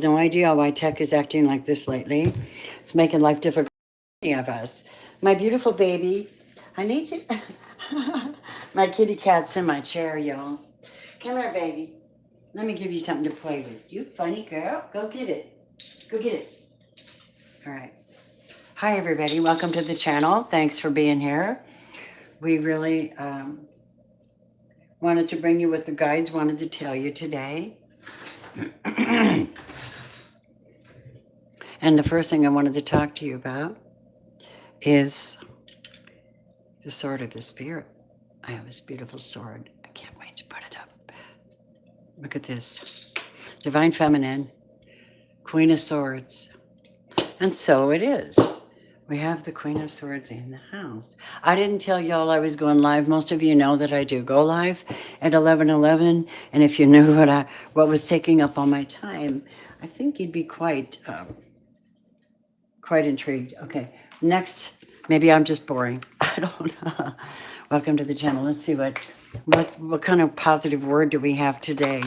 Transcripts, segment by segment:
No idea why tech is acting like this lately. It's making life difficult for any of us. My beautiful baby, I need you. My kitty cat's in my chair, y'all. Come here, baby. Let me give you something to play with. You funny girl. Go get it. Go get it. All right. Hi, everybody. Welcome to the channel. Thanks for being here. We really wanted to bring you what the guides wanted to tell you today. And the first thing I wanted to talk to you about is the sword of the spirit. I have this beautiful sword. I can't wait to put it up. Look at this. Divine Feminine, Queen of Swords. And so it is. We have the Queen of Swords in the house. I didn't tell y'all I was going live. Most of you know that I do go live at 11:11. And if you knew what was taking up all my time, I think you'd be quite intrigued. Okay, next, maybe I'm just boring. I don't know. Welcome to the channel. Let's see what kind of positive word do we have today.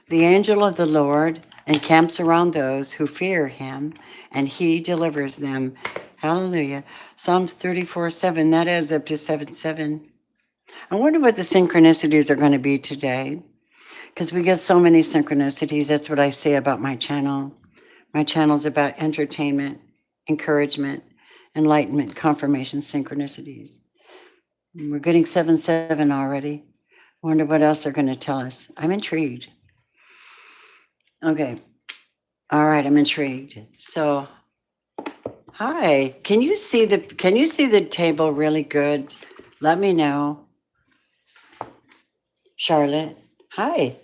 The angel of the Lord encamps around those who fear him, and he delivers them. Hallelujah. Psalms 34:7, that adds up to 7:7. I wonder what the synchronicities are going to be today, because we get so many synchronicities. That's what I say about my channel. My channel is about entertainment, encouragement, enlightenment, confirmation, synchronicities. We're getting 7:7 already. Wonder what else they're going to tell us. I'm intrigued. Okay. All right, I'm intrigued. So, hi. Can you see the table really good? Let me know. Charlotte. Hi.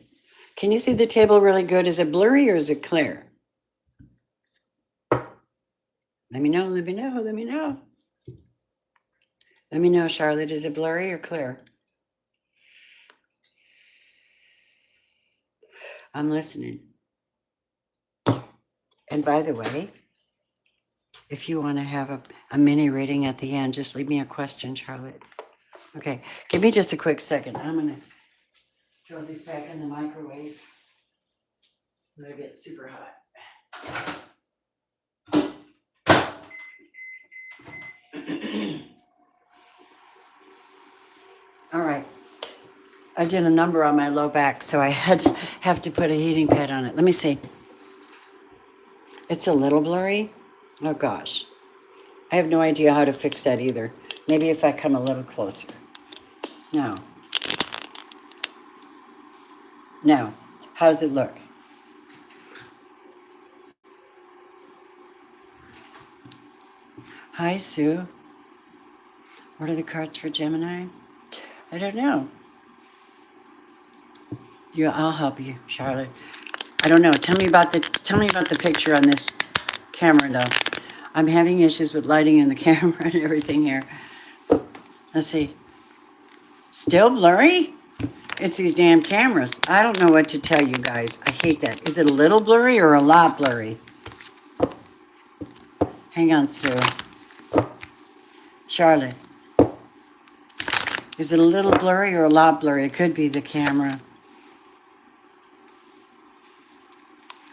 Can you see the table really good? Is it blurry or is it clear? Let me know, let me know, let me know. Let me know, Charlotte. Is it blurry or clear? I'm listening. And by the way, if you want to have a mini reading at the end, just leave me a question, Charlotte. Okay, give me just a quick second. I'm going to throw these back in the microwave. They'll get super hot. All right. I did a number on my low back, so I have to put a heating pad on it. Let me see. It's a little blurry. Oh, gosh. I have no idea how to fix that either. Maybe if I come a little closer. No. No. How does it look? Hi, Sue. What are the cards for Gemini? I don't know. I'll help you, Charlotte. I don't know. Tell me about the picture on this camera, though. I'm having issues with lighting in the camera and everything here. Let's see. Still blurry? It's these damn cameras. I don't know what to tell you guys. I hate that. Is it a little blurry or a lot blurry? Hang on, Sue. Charlotte. Is it a little blurry or a lot blurry? It could be the camera.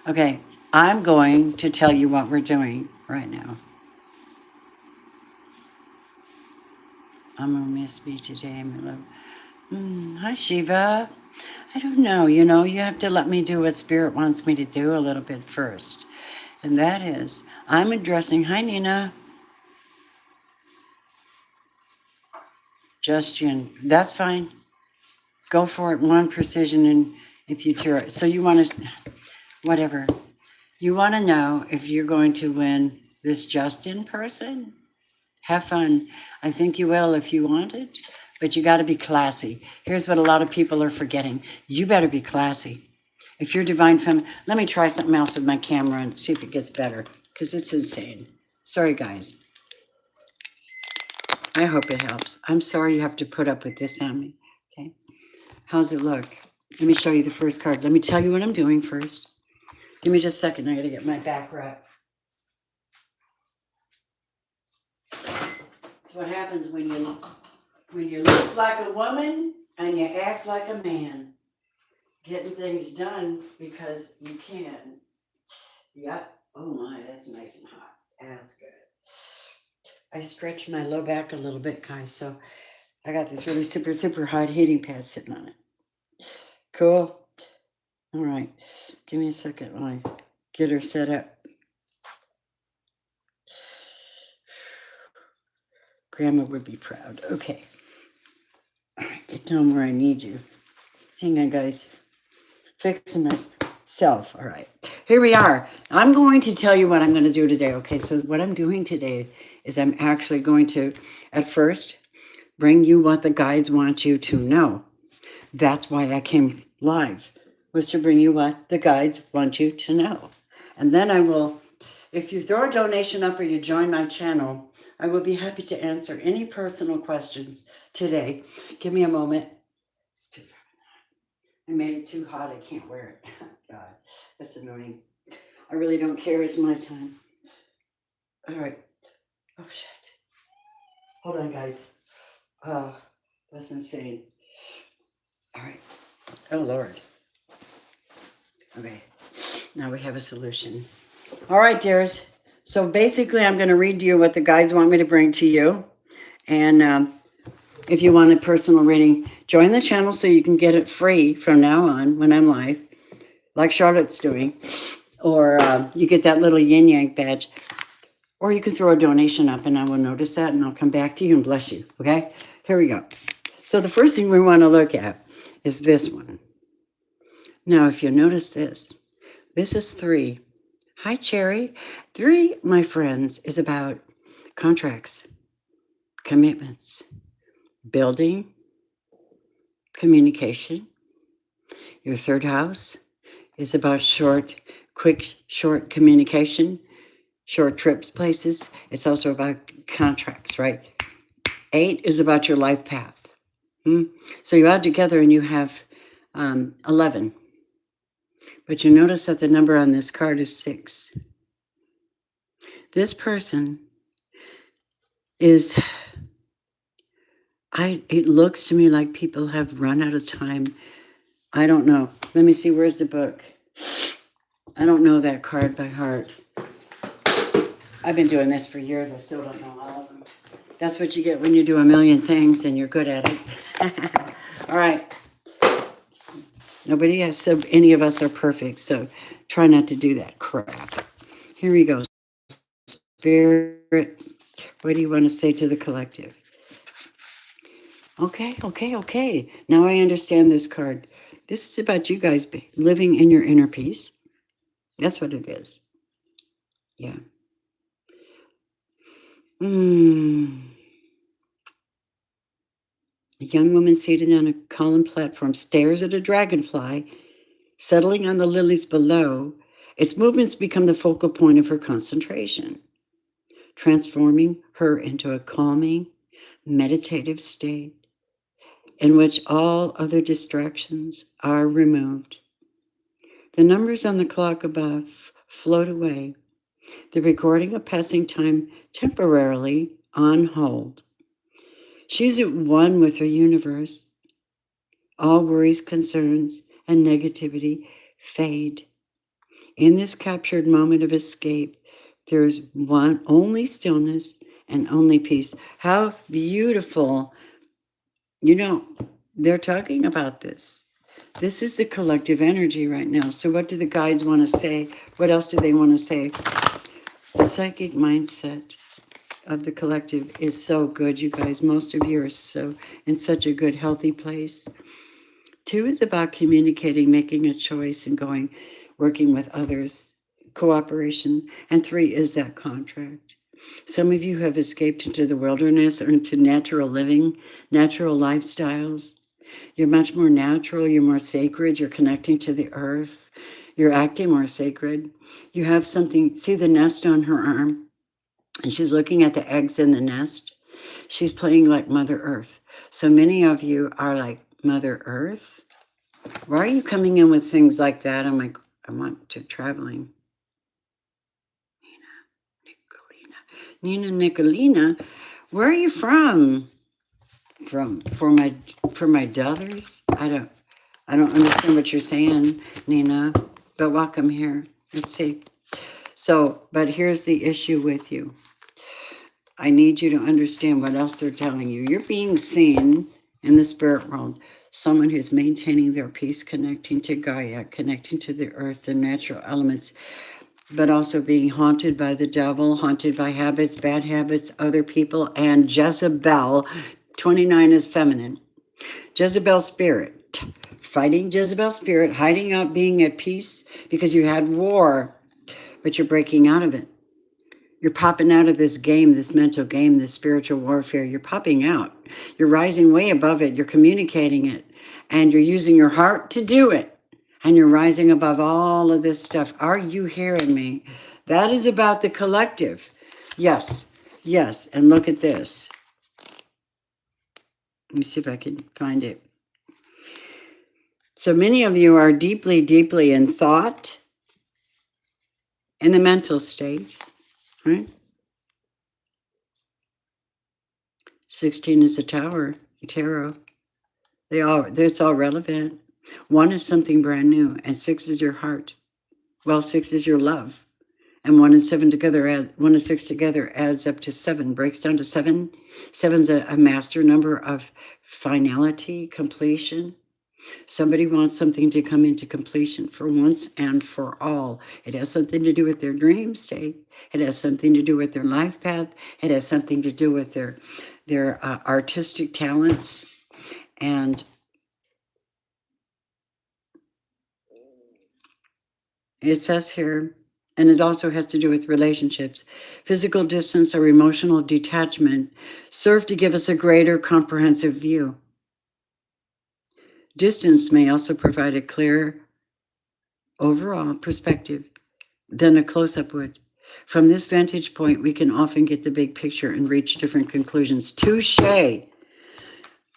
Okay, I'm going to tell you what we're doing right now. I'm gonna miss me today, my love. Hi, Shiva. I don't know, you have to let me do what Spirit wants me to do a little bit first. And that is, I'm addressing, hi, Nina. Justin, that's fine. Go for it, one precision, and if you tear it. So you want to, whatever. You want to know if you're going to win this Justin person? Have fun. I think you will if you want it, but you got to be classy. Here's what a lot of people are forgetting. You better be classy. If you're divine feminine, let me try something else with my camera and see if it gets better, because it's insane. Sorry, guys. I hope it helps. I'm sorry you have to put up with this on me. Okay. How's it look? Let me show you the first card. Let me tell you what I'm doing first. Give me just a second. I got to get my back wrapped. That's what happens when you look like a woman and you act like a man. getting things done because you can. Yep. Oh my, that's nice and hot. That's good. I stretched my low back a little bit, guys, so I got this really super, super hot heating pad sitting on it. Cool. All right. Give me a second while I get her set up. Grandma would be proud. Okay. All right, get down where I need you. Hang on, guys. Fixing myself. All right. Here we are. I'm going to tell you what I'm going to do today. Okay, so what I'm doing today is I'm actually going to, at first, bring you what the guides want you to know. That's why I came live, was to bring you what the guides want you to know. And then I will, if you throw a donation up or you join my channel, I will be happy to answer any personal questions today. Give me a moment. I made it too hot. I can't wear it. God, that's annoying. I really don't care. It's my time. All right. Oh, shit. Hold on, guys. Oh, that's insane. All right. Oh, Lord. Okay. Now we have a solution. All right, dears. So basically, I'm going to read to you what the guides want me to bring to you. And if you want a personal reading, join the channel so you can get it free from now on when I'm live, like Charlotte's doing. Or you get that little yin yang badge. Or you can throw a donation up and I will notice that and I'll come back to you and bless you. Okay? Here we go. So the first thing we want to look at is this one. Now, if you notice this is 3. Hi, Cherry. 3, my friends, is about contracts, commitments, building, communication. Your 3rd house is about quick, short communication, short trips places. It's also about contracts, right? 8 is about your life path. So you add together and you have 11. But you notice that the number on this card is 6. This person is, it looks to me like people have run out of time. I don't know. Let me see, where's the book? I don't know that card by heart. I've been doing this for years. I still don't know all of them. That's what you get when you do a million things and you're good at it. All right. Nobody has said any of us are perfect, so try not to do that crap. Here we go. Spirit, what do you want to say to the collective? Okay. Now I understand this card. This is about you guys living in your inner peace. That's what it is. Yeah. A young woman seated on a column platform stares at a dragonfly settling on the lilies below. Its movements become the focal point of her concentration, transforming her into a calming, meditative state in which all other distractions are removed. The numbers on the clock above float away, the recording of passing time temporarily on hold. She's at one with her universe. All worries, concerns, and negativity fade. In this captured moment of escape, there's only stillness and only peace. How beautiful. You know, they're talking about this. This is the collective energy right now. So what do the guides want to say? What else do they want to say? The psychic mindset of the collective is so good, you guys. Most of you are so in such a good, healthy place. 2 is about communicating, making a choice, and working with others, cooperation. And 3 is that contract. Some of you have escaped into the wilderness or into natural living, natural lifestyles. You're much more natural, you're more sacred, you're connecting to the earth, you're acting more sacred. You have something, see the nest on her arm? And she's looking at the eggs in the nest. She's playing like Mother Earth. So many of you are like Mother Earth. Why are you coming in with things like that? I'm like, I want to traveling. Nina Nicolina, where are you from? For my daughters? I don't understand what you're saying, Nina, but welcome here. Let's see. So, but here's the issue with you. I need you to understand what else they're telling you. You're being seen in the spirit world. Someone who's maintaining their peace, connecting to Gaia, connecting to the earth, the natural elements, but also being haunted by the devil, haunted by habits, bad habits, other people, and Jezebel. 29 is feminine. Jezebel spirit. Fighting Jezebel spirit, hiding out, being at peace because you had war, but you're breaking out of it. You're popping out of this game, this mental game, this spiritual warfare. You're popping out. You're rising way above it. You're communicating it. And you're using your heart to do it. And you're rising above all of this stuff. Are you hearing me? That is about the collective. Yes. Yes. And look at this. Let me see if I can find it. So many of you are deeply, deeply in thought, in the mental state, right? 16 is the tower, tarot. It's all relevant. 1 is something brand new, and 6 is your heart. Well, 6 is your love. And 1 and 7 together, 1 and 6 together adds up to 7, breaks down to 7. 7's a master number of finality, completion. Somebody wants something to come into completion for once and for all. It has something to do with their dream state. It has something to do with their life path. It has something to do with their artistic talents. And it says here, and it also has to do with relationships. Physical distance or emotional detachment serve to give us a greater comprehensive view. Distance may also provide a clear overall perspective than a close-up would. From this vantage point, we can often get the big picture and reach different conclusions. Touche.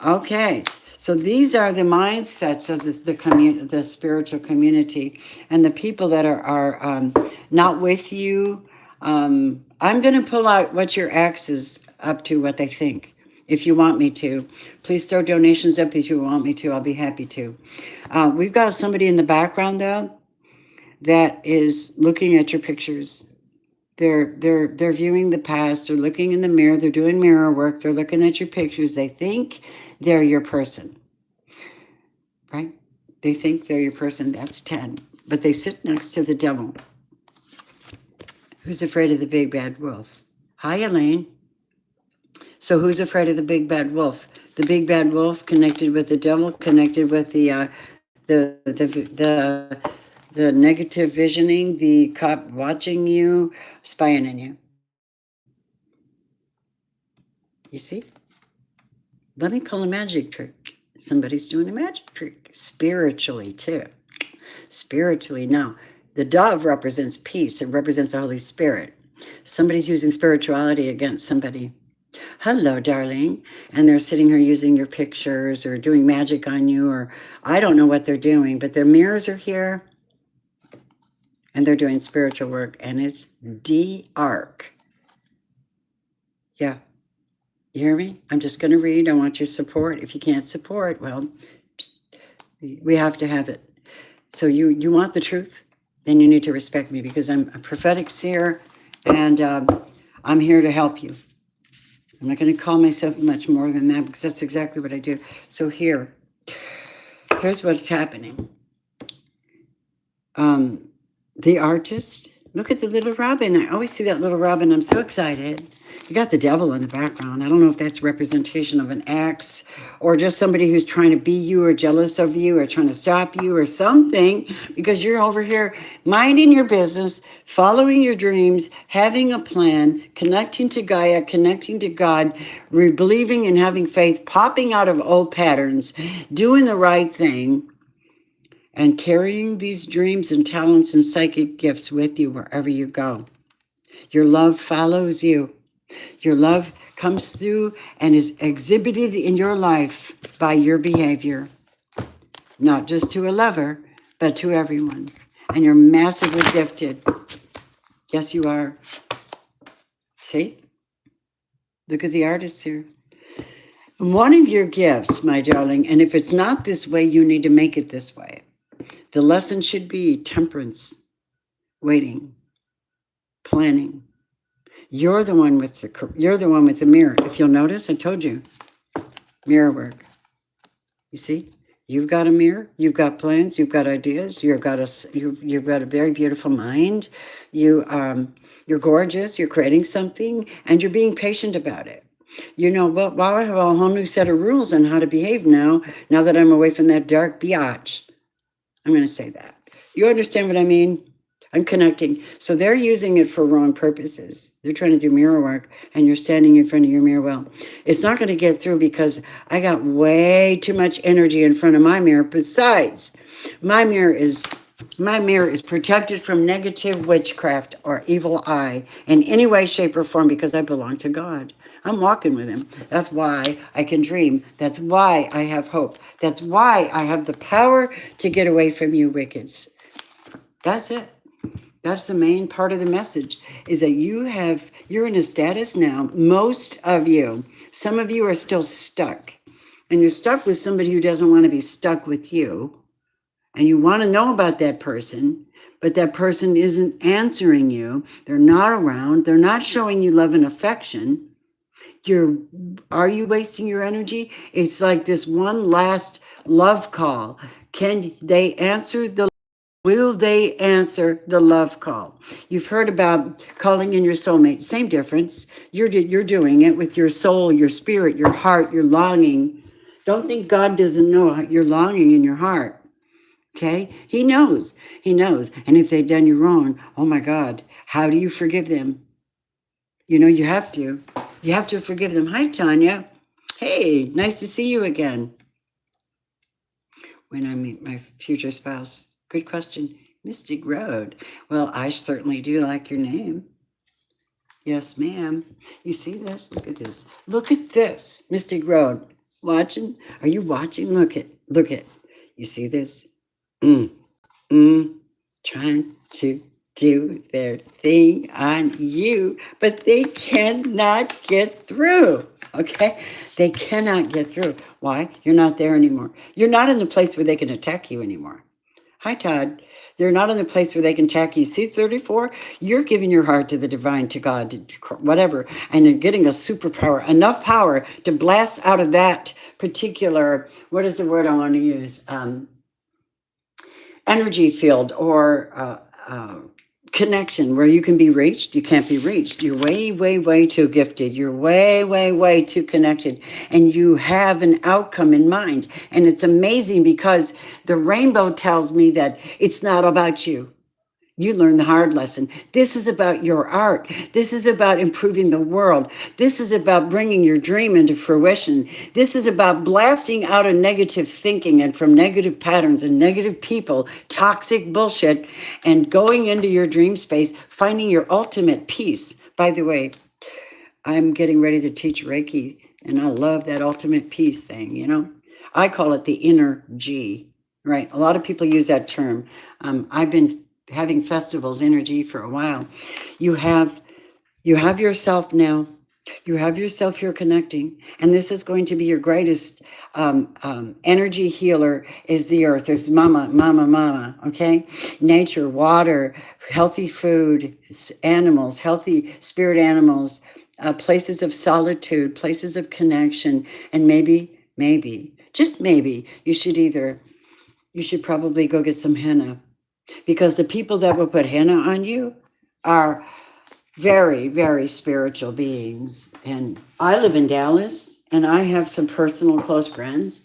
Okay, so these are the mindsets of the spiritual community, and the people that are not with you. I'm going to pull out what your ex is up to, what they think. If you want me to, please throw donations up. If you want me to, I'll be happy to. We've got somebody in the background though that is looking at your pictures. They're viewing the past. They're looking in the mirror. They're doing mirror work. They're looking at your pictures. They think they're your person, right? They think they're your person. That's 10. But they sit next to the devil, who's afraid of the big bad wolf. Hi, Elaine. So who's afraid of the big bad wolf? The big bad wolf connected with the devil, connected with the negative visioning, the cop watching you, spying on you. You see? Let me pull a magic trick. Somebody's doing a magic trick. Spiritually, too. Spiritually. Now, the dove represents peace. It represents the Holy Spirit. Somebody's using spirituality against somebody. Hello, darling. And they're sitting here using your pictures or doing magic on you, or I don't know what they're doing, but their mirrors are here. And they're doing spiritual work, and it's D-Arc. Yeah. You hear me? I'm just going to read. I want your support. If you can't support, well, we have to have it. So you want the truth? Then you need to respect me, because I'm a prophetic seer, and I'm here to help you. I'm not going to call myself much more than that, because that's exactly what I do. So here's what's happening. The artist, look at the little robin. I always see that little robin. I'm so excited. You got the devil in the background. I don't know if that's representation of an ex or just somebody who's trying to be you or jealous of you or trying to stop you or something, because you're over here minding your business, following your dreams, having a plan, connecting to Gaia, connecting to God, believing and having faith, popping out of old patterns, doing the right thing, and carrying these dreams and talents and psychic gifts with you wherever you go. Your love follows you. Your love comes through and is exhibited in your life by your behavior. Not just to a lover, but to everyone. And you're massively gifted. Yes, you are. See? Look at the artists here. One of your gifts, my darling, and if it's not this way, you need to make it this way. The lesson should be temperance, waiting, planning. You're the one with the mirror. If you'll notice, I told you, mirror work. You see, you've got a mirror, you've got plans, you've got ideas, you've got a very beautiful mind. You're gorgeous. You're creating something, and you're being patient about it. You know, well, I have a whole new set of rules on how to behave now that I'm away from that dark biatch. I'm going to say that. You understand what I mean? I'm connecting. So they're using it for wrong purposes. They're trying to do mirror work, and you're standing in front of your mirror. Well, it's not going to get through because I got way too much energy in front of my mirror. Besides, my mirror is protected from negative witchcraft or evil eye in any way, shape, or form because I belong to God. I'm walking with him. That's why I can dream. That's why I have hope. That's why I have the power to get away from you wickeds. That's it. That's the main part of the message, is that you're in a status now. Most of you, some of you are still stuck. And you're stuck with somebody who doesn't want to be stuck with you. And you want to know about that person, but that person isn't answering you. They're not around. They're not showing you love and affection. Are you wasting your energy? It's like this one last love call. Will they answer the love call? You've heard about calling in your soulmate. Same difference. You're doing it with your soul, your spirit, your heart, your longing. Don't think God doesn't know your longing in your heart. Okay? He knows. He knows. And if they've done you wrong, oh my God, how do you forgive them? You know, you have to. You have to forgive them. Hi, Tanya. Hey, nice to see you again. When I meet my future spouse. Good question. Mystic Road. Well, I certainly do like your name. Yes, ma'am. You see this? Look at this. Look at this. Mystic Road. Watching? Are you watching? Look at. You see this? Trying to do their thing on you, but they cannot get through. Okay? They cannot get through. Why? You're not there anymore. You're not in the place where they can attack you anymore. Hi, Todd. They're not in the place where they can attack you. See, 34, you're giving your heart to the divine, to God, whatever, and you're getting a superpower, enough power to blast out of that particular, what is the word I want to use? Energy field or connection where you can be reached. You can't be reached. You're way, way, way too gifted. You're way, way, way too connected. And you have an outcome in mind. And it's amazing because the rainbow tells me that it's not about you. You learn the hard lesson. This is about your art. This is about improving the world. This is about bringing your dream into fruition. This is about blasting out of negative thinking and from negative patterns and negative people, toxic bullshit, and going into your dream space, finding your ultimate peace. By the way, I'm getting ready to teach Reiki, and I love that ultimate peace thing, you know? I call it the inner G, right? A lot of people use that term. I've been having festivals energy for a while. You have yourself now. You have yourself. You're connecting, and this is going to be your greatest energy healer. Is the earth? It's mama. Okay, nature, water, healthy food, animals, healthy spirit animals, places of solitude, places of connection, and maybe, just maybe, you should probably go get some henna. Because the people that will put henna on you are very, very spiritual beings. And I live in Dallas, and I have some personal close friends,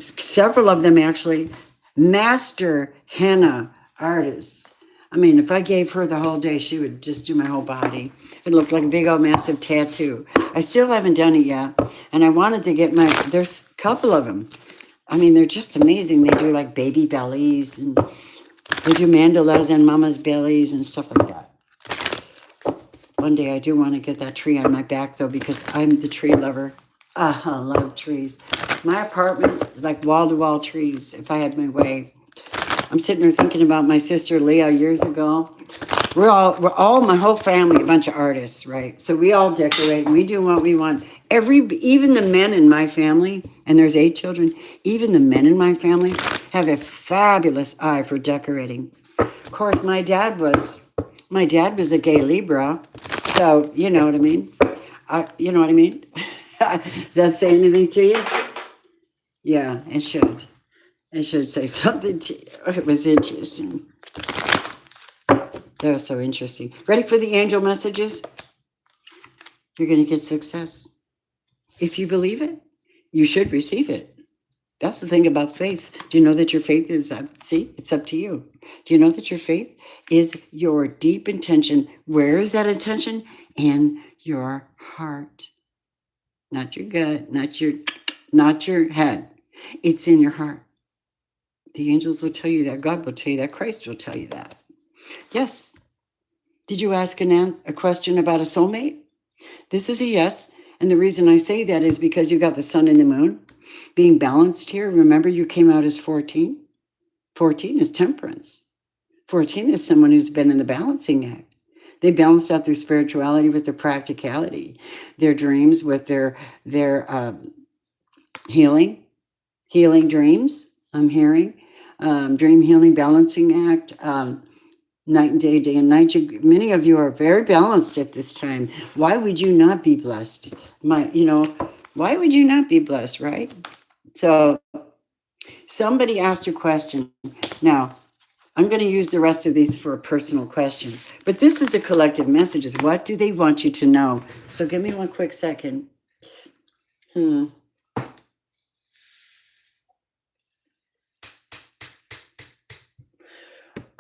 several of them actually, master henna artists. I mean, if I gave her the whole day, she would just do my whole body. It looked like a big old massive tattoo. I still haven't done it yet. And I wanted to get there's a couple of them. I mean, they're just amazing. They do like baby bellies, and they do mandalas on mama's bellies and stuff like that. One day I do want to get that tree on my back, though, because I'm the tree lover. I love trees. My apartment is like wall-to-wall trees, if I had my way. I'm sitting there thinking about my sister Leah years ago. We're all my whole family, a bunch of artists, right? So we all decorate and we do what we want. Even the men in my family, and there's 8 children, even the men in my family have a fabulous eye for decorating. Of course, my dad was a gay Libra, so you know what I mean. You know what I mean? Does that say anything to you? Yeah, it should. It should say something to you. It was interesting. That was so interesting. Ready for the angel messages? You're going to get success. If you believe it, you should receive it. That's the thing about faith. Do you know that your faith is, see, it's up to you. Do you know that your faith is your deep intention? Where is that intention? In your heart. Not your gut, not your head. It's in your heart. The angels will tell you that. God will tell you that. Christ will tell you that. Yes. Did you ask a question about a soulmate? This is a yes. And the reason I say that is because you got the sun and the moon being balanced here. Remember, you came out as 14. 14 is temperance. 14 is someone who's been in the balancing act. They balanced out their spirituality with their practicality, their dreams with their healing dreams. I'm hearing dream healing balancing act. Night and day, day and night. Many of you are very balanced at this time. Why would you not be blessed? Why would you not be blessed, right? So somebody asked a question. Now, I'm going to use the rest of these for personal questions, but this is a collective message. What do they want you to know? So give me one quick second.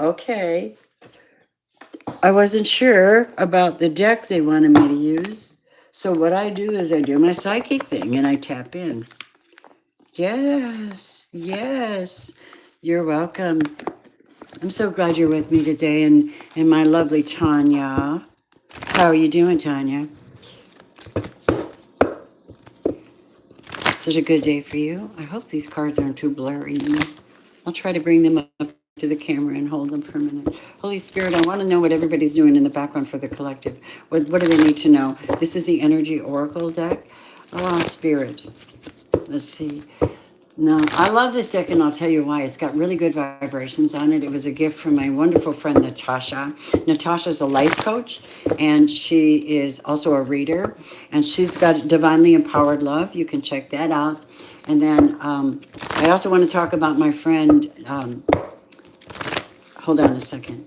Okay. I wasn't sure about the deck they wanted me to use. So what I do is I do my psychic thing and I tap in. Yes, yes. You're welcome. I'm so glad you're with me today and my lovely Tanya. How are you doing, Tanya? Is it a good day for you? I hope these cards aren't too blurry. I'll try to bring them up to the camera and hold them for a minute. Holy Spirit, I want to know what everybody's doing in the background for the collective. What do they need to know? This is the Energy Oracle deck. Oh, Spirit. Let's see. No, I love this deck, and I'll tell you why. It's got really good vibrations on it. It was a gift from my wonderful friend, Natasha. Natasha's a life coach, and she is also a reader, and she's got Divinely Empowered Love. You can check that out. And then I also want to talk about my friend, hold on a second.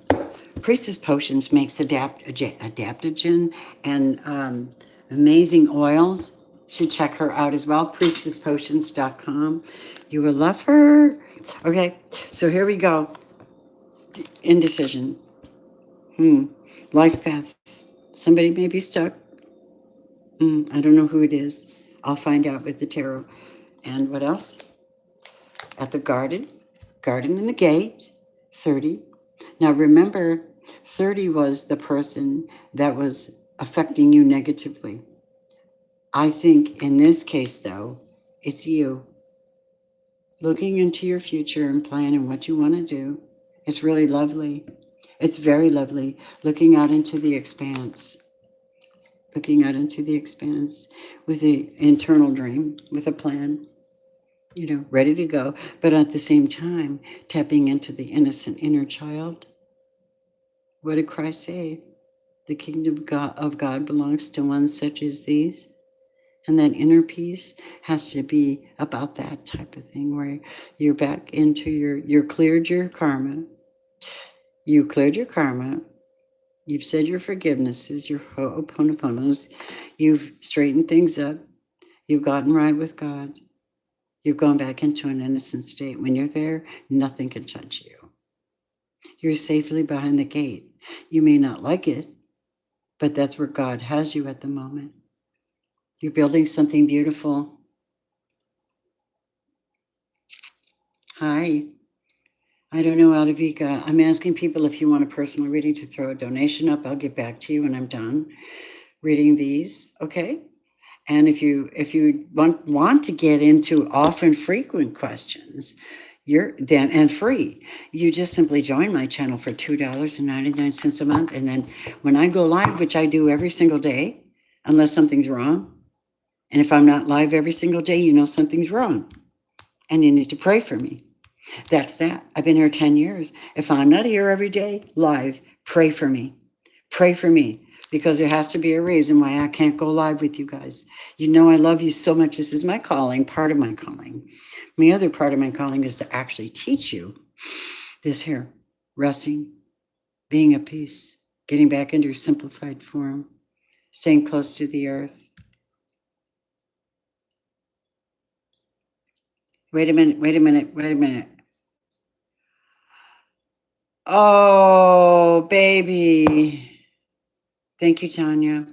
Priestess Potions makes adaptogen and amazing oils. Should check her out as well, priestesspotions.com. You will love her. Okay, so here we go. Indecision. Life path. Somebody may be stuck. I don't know who it is. I'll find out with the tarot. And what else? At the garden in the gate, 30. Now remember, 30 was the person that was affecting you negatively. I think in this case, though, it's you looking into your future and planning what you want to do. It's really lovely. It's very lovely looking out into the expanse. Looking out into the expanse with an internal dream, with a plan, ready to go. But at the same time, tapping into the innocent inner child. What did Christ say? The kingdom of God belongs to one such as these. And that inner peace has to be about that type of thing where you're back into you cleared your karma. You cleared your karma. You've said your forgivenesses, your ho'oponoponos. You've straightened things up. You've gotten right with God. You've gone back into an innocent state. When you're there, nothing can touch you. You're safely behind the gate. You may not like it, but that's where God has you at the moment. You're building something beautiful. Hi. I don't know, Adavika. I'm asking people if you want a personal reading to throw a donation up. I'll get back to you when I'm done reading these, okay? And if you want to get into often frequent questions, You're then and free. You just simply join my channel for $2.99 a month. And then when I go live, which I do every single day, unless something's wrong, and if I'm not live every single day, you know something's wrong. And you need to pray for me. That's that. I've been here 10 years. If I'm not here every day live, pray for me. Pray for me. Because there has to be a reason why I can't go live with you guys. You know I love you so much. This is my calling, part of my calling. My other part of my calling is to actually teach you this here. Resting, being at peace, getting back into your simplified form, staying close to the earth. Wait a minute. Oh, baby. Thank you, Tanya.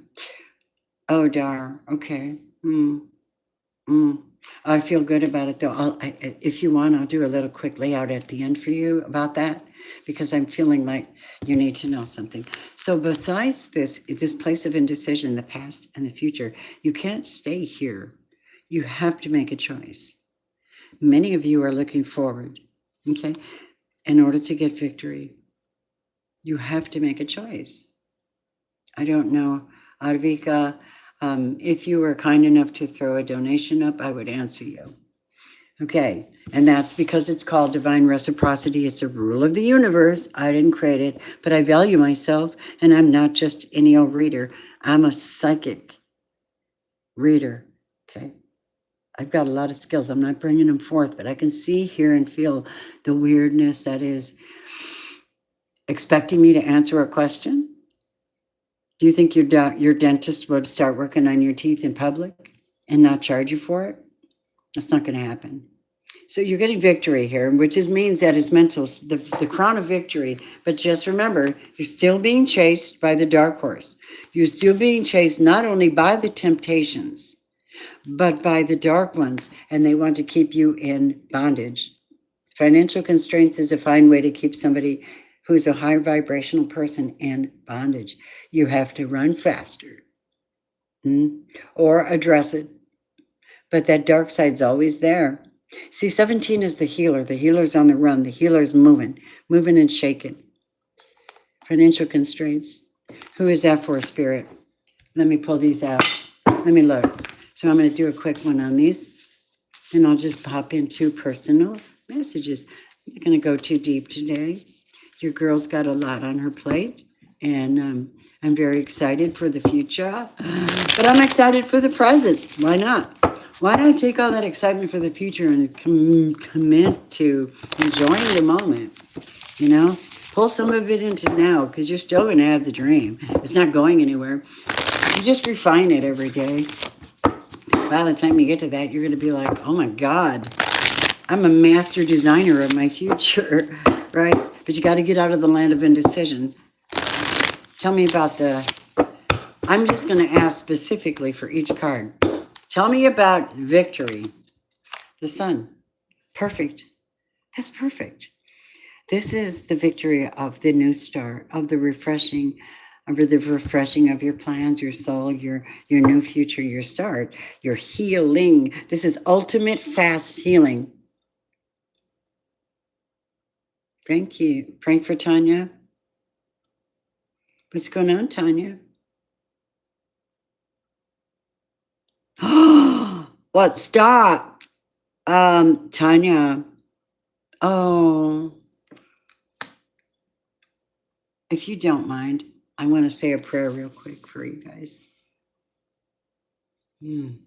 Oh, dar. Okay. I feel good about it, though. If you want, I'll do a little quick layout at the end for you about that, because I'm feeling like you need to know something. So besides this place of indecision, the past and the future, you can't stay here. You have to make a choice. Many of you are looking forward, okay? In order to get victory, you have to make a choice. I don't know, Arvika, if you were kind enough to throw a donation up, I would answer you. Okay, and that's because it's called divine reciprocity. It's a rule of the universe. I didn't create it, but I value myself, and I'm not just any old reader. I'm a psychic reader, okay? I've got a lot of skills. I'm not bringing them forth, but I can see, hear, and feel the weirdness that is expecting me to answer a question. Do you think your dentist would start working on your teeth in public and not charge you for it? That's not going to happen. So you're getting victory here, which means that it's mental, the crown of victory. But just remember, you're still being chased by the dark horse. You're still being chased not only by the temptations, but by the dark ones, and they want to keep you in bondage. Financial constraints is a fine way to keep somebody who's a high vibrational person in bondage. You have to run faster or address it. But that dark side's always there. See, 17 is the healer. The healer's on the run. The healer's moving and shaking. Financial constraints. Who is that for, Spirit? Let me pull these out. Let me look. So I'm going to do a quick one on these. And I'll just pop into personal messages. I'm not going to go too deep today. Your girl's got a lot on her plate. And I'm very excited for the future. But I'm excited for the present. Why not? Why not take all that excitement for the future and commit to enjoying the moment? You know, pull some of it into now, because you're still going to have the dream. It's not going anywhere. You just refine it every day. By the time you get to that, you're going to be like, oh my God, I'm a master designer of my future, right? But you got to get out of the land of indecision. Tell me about I'm just going to ask specifically for each card. Tell me about victory. The sun. Perfect. That's perfect. This is the victory of the new start, of the refreshing of your plans, your soul, your new future, your start, your healing. This is ultimate fast healing. Thank you. Praying for Tanya. What's going on, Tanya? What? Stop. Tanya. Oh. If you don't mind, I want to say a prayer real quick for you guys. We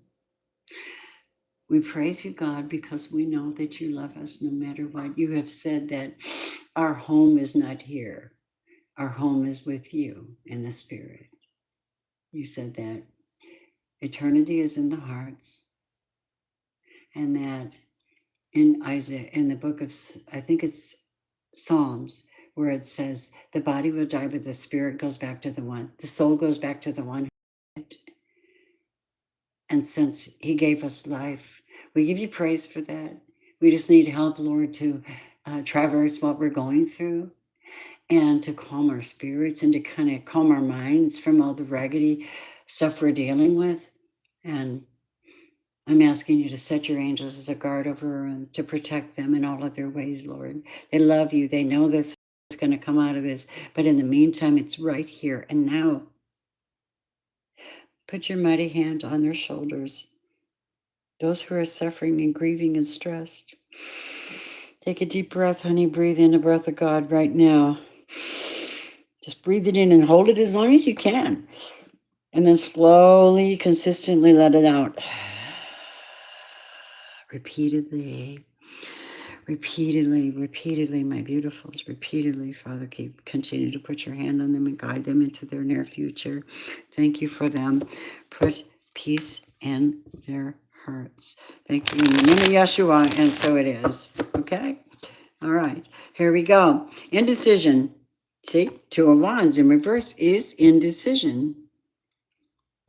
praise you, God, because we know that you love us no matter what. You have said that our home is not here. Our home is with you in the spirit. You said that eternity is in the hearts, and that in Isaiah, in the book of, I think it's Psalms, where it says the body will die, but the spirit goes back to the one. The soul goes back to the one. And since he gave us life, we give you praise for that. We just need help, Lord, to traverse what we're going through and to calm our spirits and to kind of calm our minds from all the raggedy stuff we're dealing with. And I'm asking you to set your angels as a guard over them, to protect them in all of their ways, Lord. They love you. They know this is going to come out of this. But in the meantime, it's right here and now. Put your mighty hand on their shoulders. Those who are suffering and grieving and stressed. Take a deep breath, honey. Breathe in the breath of God right now. Just breathe it in and hold it as long as you can. And then slowly, consistently let it out. Repeatedly, my beautifuls, repeatedly, Father, continue to put your hand on them and guide them into their near future. Thank you for them. Put peace in their hearts. Thank you in the name of Yeshua, and so it is. Okay? All right, here we go. Indecision. See, Two of Wands in reverse is indecision.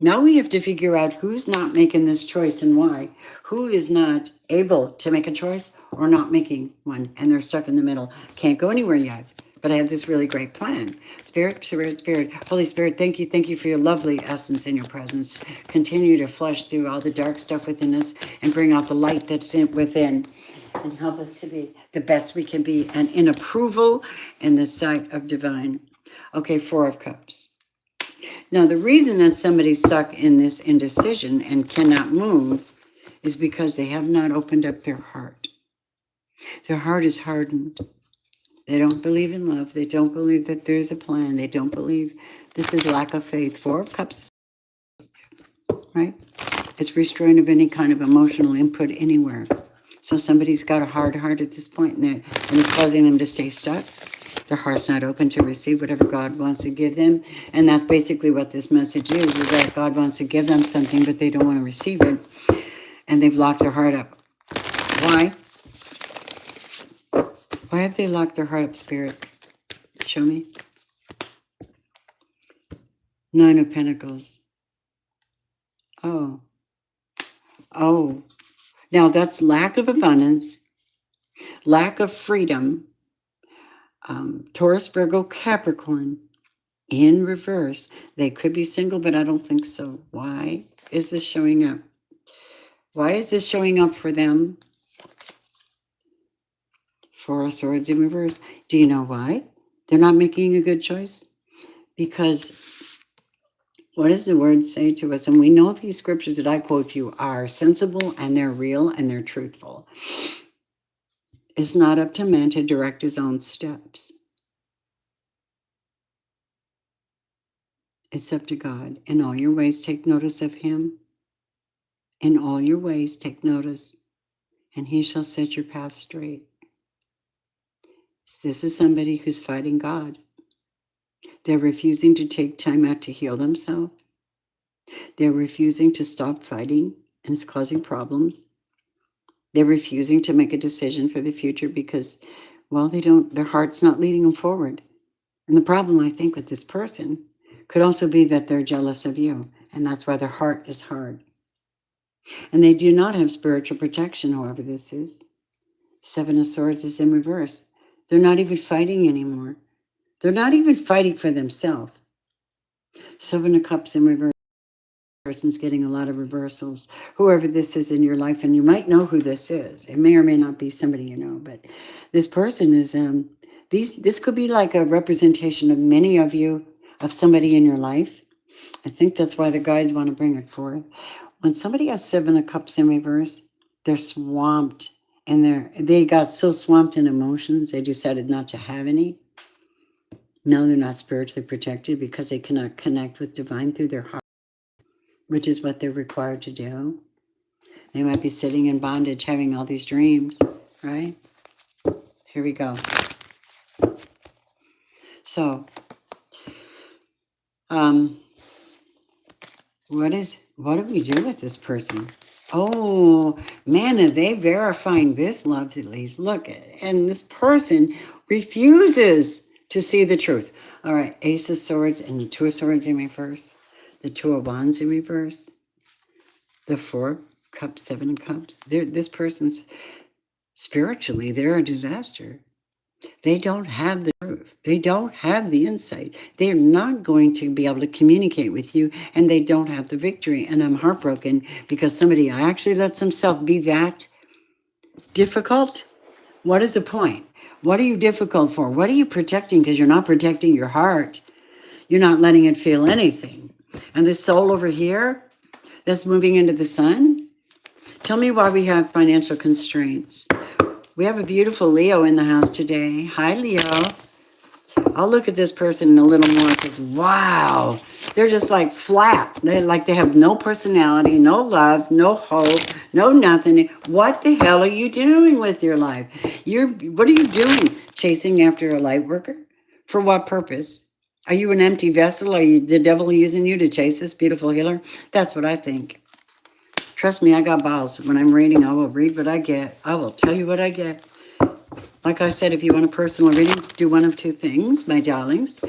Now we have to figure out who's not making this choice and why. Who is not able to make a choice or not making one, and they're stuck in the middle. Can't go anywhere yet, but I have this really great plan. Spirit, Spirit, Spirit. Holy Spirit, thank you for your lovely essence and your presence. Continue to flush through all the dark stuff within us and bring out the light that's within. And help us to be the best we can be and in approval in the sight of divine. Okay, Four of Cups. Now, the reason that somebody's stuck in this indecision and cannot move is because they have not opened up their heart. Their heart is hardened. They don't believe in love. They don't believe that there's a plan. They don't believe this is lack of faith. Four of Cups, right? It's restraint of any kind of emotional input anywhere. So somebody's got a hard heart at this point, and it's causing them to stay stuck. Their heart's not open to receive whatever God wants to give them. And that's basically what this message is that God wants to give them something, but they don't want to receive it. And they've locked their heart up. Why? Why have they locked their heart up, Spirit? Show me. Nine of Pentacles. Oh. Now that's lack of abundance, lack of freedom. Taurus, Virgo, Capricorn in reverse. They could be single, but I don't think so. Why is this showing up? Why is this showing up for them? Four of Swords in reverse. Do you know why? They're not making a good choice? Because what does the word say to us? And we know these scriptures that I quote you are sensible and they're real and they're truthful. It's not up to man to direct his own steps. It's up to God. In all your ways, take notice of him. In all your ways, take notice, and he shall set your path straight. This is somebody who's fighting God. They're refusing to take time out to heal themselves. They're refusing to stop fighting, and it's causing problems. They're refusing to make a decision for the future because, well, their heart's not leading them forward. And the problem, I think, with this person could also be that they're jealous of you, and that's why their heart is hard. And they do not have spiritual protection, whoever this is. Seven of Swords is in reverse. They're not even fighting anymore. They're not even fighting for themselves. Seven of Cups in reverse. Person's getting a lot of reversals. Whoever this is in your life, and you might know who this is. It may or may not be somebody you know, but this person is, this could be like a representation of many of you, of somebody in your life. I think that's why the guides want to bring it forth. When somebody has Seven of Cups in reverse, they're swamped. And they got so swamped in emotions, they decided not to have any. Now they're not spiritually protected because they cannot connect with divine through their heart, which is what they're required to do. They might be sitting in bondage, having all these dreams, right? Here we go. So, what do we do with this person? Oh, man, are they verifying this, loves at least? Look, and this person refuses to see the truth. All right, Ace of Swords and the Two of Swords in reverse. The Two of Wands in reverse. The Four of Cups, Seven of Cups. This person's spiritually, they're a disaster. They don't have the truth. They don't have the insight. They're not going to be able to communicate with you, and they don't have the victory. And I'm heartbroken because somebody actually lets himself be that difficult. What is the point? What are you difficult for? What are you protecting? Because you're not protecting your heart. You're not letting it feel anything. And this soul over here that's moving into the sun, tell me why we have financial constraints. We have a beautiful Leo in the house today. Hi, Leo. I'll look at this person a little more because, wow, they're just like flat. They have no personality, no love, no hope, no nothing. What the hell are you doing with your life? What are you doing? Chasing after a light worker? For what purpose? Are you an empty vessel? Are you the devil using you to chase this beautiful healer? That's what I think. Trust me, I got balls. When I'm reading, I will read what I get. I will tell you what I get. Like I said, if you want a personal reading, do one of two things, my darlings.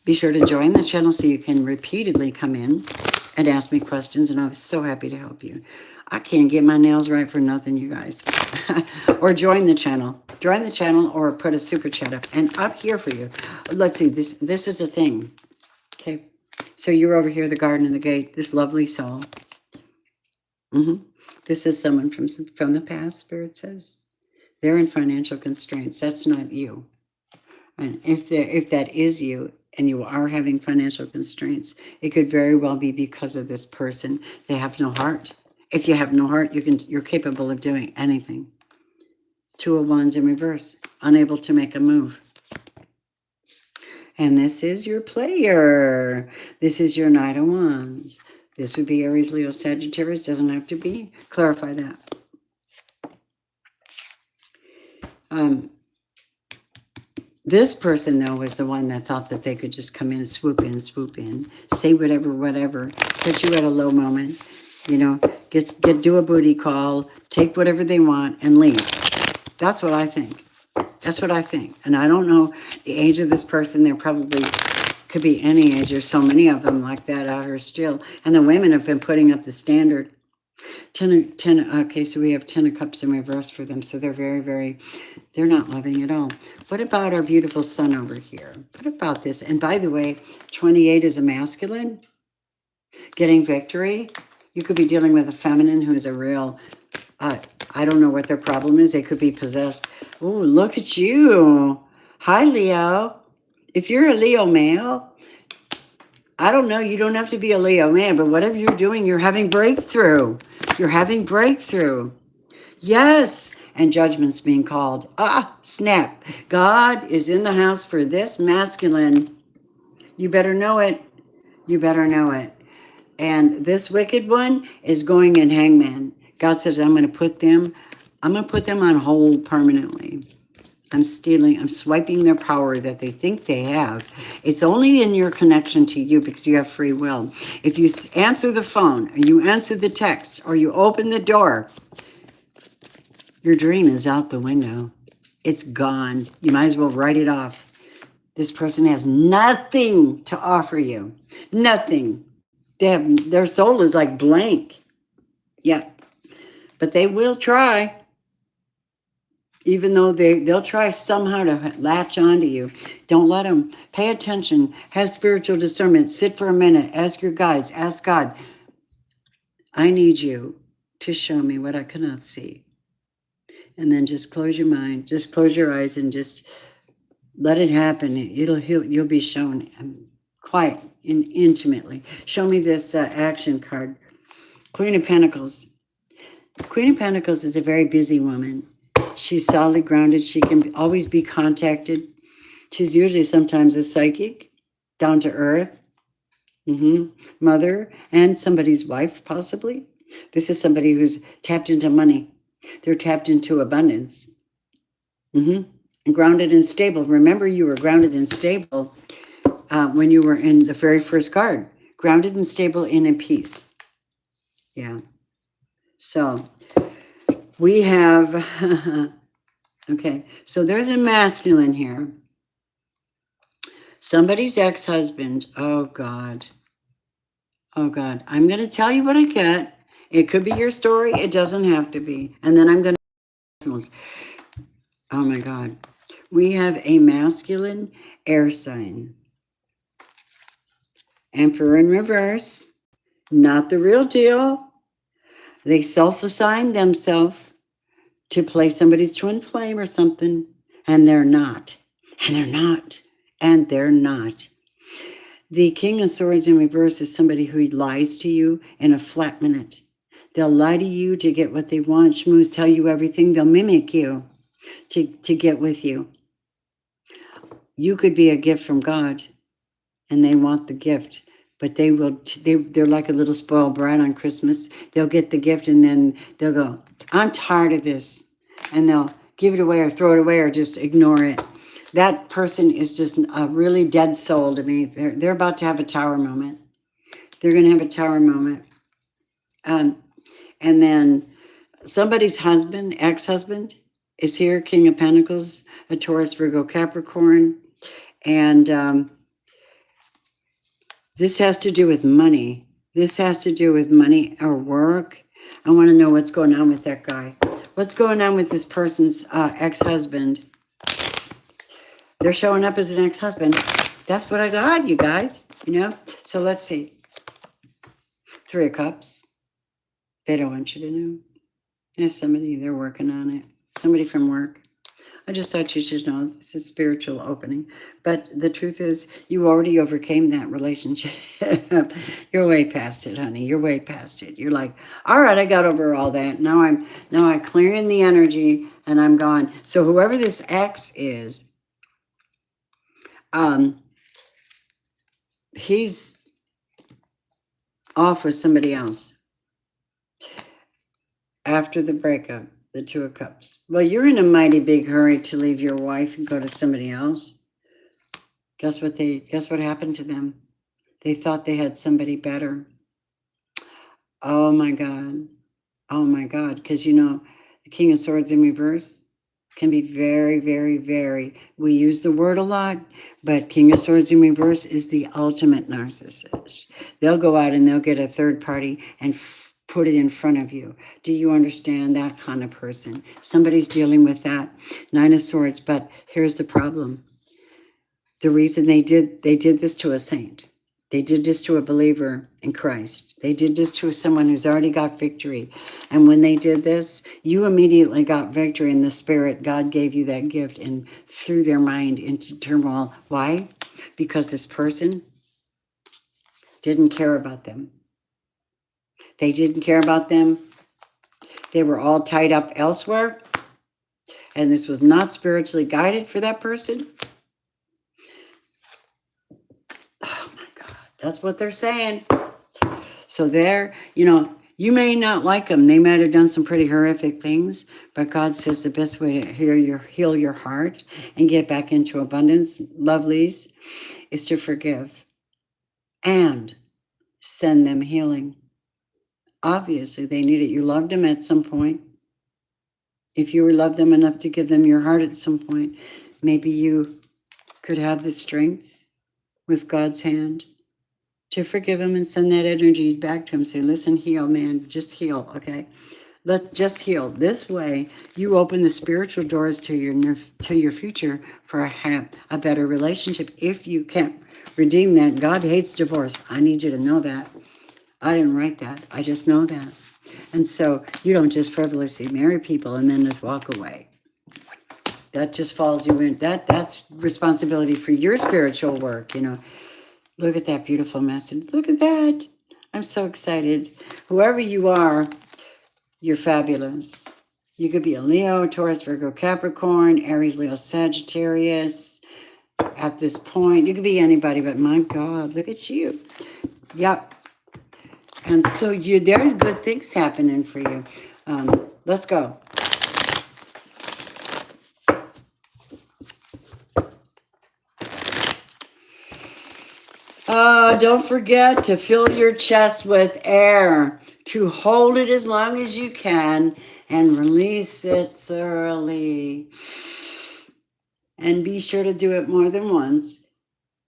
Be sure to join the channel so you can repeatedly come in and ask me questions, and I'm so happy to help you. I can't get my nails right for nothing, you guys. Or join the channel. Join the channel or put a super chat up. And I'm here for you. Let's see, this is the thing. Okay. So you're over here, the garden and the gate, this lovely soul. This is someone from the past, Spirit says. They're in financial constraints. That's not you. And if that is you and you are having financial constraints, it could very well be because of this person. They have no heart. If you have no heart, you're capable of doing anything. Two of Wands in reverse, unable to make a move. And this is your player. This is your Knight of Wands. This would be Aries, Leo, Sagittarius. Doesn't have to be. Clarify that. This person, though, was the one that thought that they could just come in, swoop in, say whatever, put you at a low moment, you know, do a booty call, take whatever they want, and leave. That's what I think. That's what I think. And I don't know the age of this person. There probably could be any age. There's so many of them like that out here still. And the women have been putting up the standard. Okay, so we have 10 of Cups in reverse for them. So they're they're not loving at all. What about our beautiful sun over here? What about this? And by the way, 28 is a masculine. Getting victory. You could be dealing with a feminine who is a real, I don't know what their problem is. They could be possessed. Oh, look at you. Hi, Leo. If you're a Leo male, I don't know, you don't have to be a Leo man, but whatever you're doing, you're having breakthrough. You're having breakthrough. Yes. And judgment's being called. Snap. God is in the house for this masculine. You better know it. You better know it. And this wicked one is going in hangman. God says, I'm going to put them on hold permanently. I'm swiping their power that they think they have. It's only in your connection to you because you have free will. If you answer the phone, or you answer the text, or you open the door, your dream is out the window. It's gone. You might as well write it off. This person has nothing to offer you. Nothing. Their soul is like blank. Yeah. But they will try. Even though they'll try somehow to latch onto you. Don't let them. Pay attention. Have spiritual discernment. Sit for a minute. Ask your guides. Ask God. I need you to show me what I cannot see. And then just close your mind. Just close your eyes and just let it happen. You'll be shown quite intimately. Show me this action card. Queen of Pentacles. Queen of Pentacles is a very busy woman. She's solid grounded. She can always be contacted. She's usually sometimes a psychic, down to earth, mother, and somebody's wife, possibly. This is somebody who's tapped into money. They're tapped into abundance. And grounded and stable. Remember, you were grounded and stable when you were in the very first card. Grounded and stable in peace. Yeah. So we have, okay, so there's a masculine here. Somebody's ex-husband. Oh, God. Oh, God. I'm going to tell you what I get. It could be your story. It doesn't have to be. And then I'm going to... Oh, my God. We have a masculine air sign. Emperor in reverse, not the real deal. They self-assign themselves to play somebody's twin flame or something, and they're not. And they're not. And they're not. The King of Swords in reverse is somebody who lies to you in a flat minute. They'll lie to you to get what they want. Schmooze, tell you everything. They'll mimic you to get with you. You could be a gift from God, and they want the gift. But they're like a little spoiled brat on Christmas. They'll get the gift, and then they'll go, I'm tired of this. And they'll give it away or throw it away or just ignore it. That person is just a really dead soul to me. They're about to have a tower moment. They're going to have a tower moment. And then somebody's husband, ex-husband, is here, King of Pentacles, a Taurus, Virgo, Capricorn. And this has to do with money. This has to do with money or work. I want to know what's going on with that guy. What's going on with this person's ex-husband? They're showing up as an ex-husband. That's what I got, you guys. So let's see. 3 of Cups. They don't want you to know. There's somebody, they're working on it. Somebody from work. I just thought you should know this is spiritual opening. But the truth is, you already overcame that relationship. You're way past it, honey. You're way past it. You're like, all right, I got over all that. Now I'm clearing the energy and I'm gone. So whoever this ex is, he's off with somebody else after the breakup, the 2 of Cups. Well, you're in a mighty big hurry to leave your wife and go to somebody else. Guess what happened to them? They thought they had somebody better. Oh my God. Oh my God. Because the King of Swords in reverse can be very, very, very, we use the word a lot, but King of Swords in reverse is the ultimate narcissist. They'll go out and they'll get a third party and put it in front of you. Do you understand that kind of person? Somebody's dealing with that. 9 of Swords, but here's the problem. The reason they did this to a saint. They did this to a believer in Christ. They did this to someone who's already got victory. And when they did this, you immediately got victory in the spirit. God gave you that gift and threw their mind into turmoil. Why? Because this person didn't care about them. They didn't care about them. They were all tied up elsewhere. And this was not spiritually guided for that person. Oh my God, that's what they're saying. So you may not like them. They might have done some pretty horrific things, but God says the best way to heal your heart and get back into abundance, lovelies, is to forgive and send them healing. Obviously, they need it. You loved them at some point. If you loved them enough to give them your heart at some point, maybe you could have the strength with God's hand to forgive him and send that energy back to him. Say, listen, heal, man. Just heal, okay? Just heal. This way, you open the spiritual doors to your future for a better relationship. If you can't redeem that, God hates divorce. I need you to know that. I didn't write that. I just know that. And so you don't just frivolously marry people and then just walk away. That just falls you in. That's responsibility for your spiritual work, Look at that beautiful message. Look at that. I'm so excited. Whoever you are, you're fabulous. You could be a Leo, Taurus, Virgo, Capricorn, Aries, Leo, Sagittarius. At this point, you could be anybody, but my God, look at you. Yep. And so there's good things happening for you. Let's go. Don't forget to fill your chest with air, to hold it as long as you can and release it thoroughly. And be sure to do it more than once.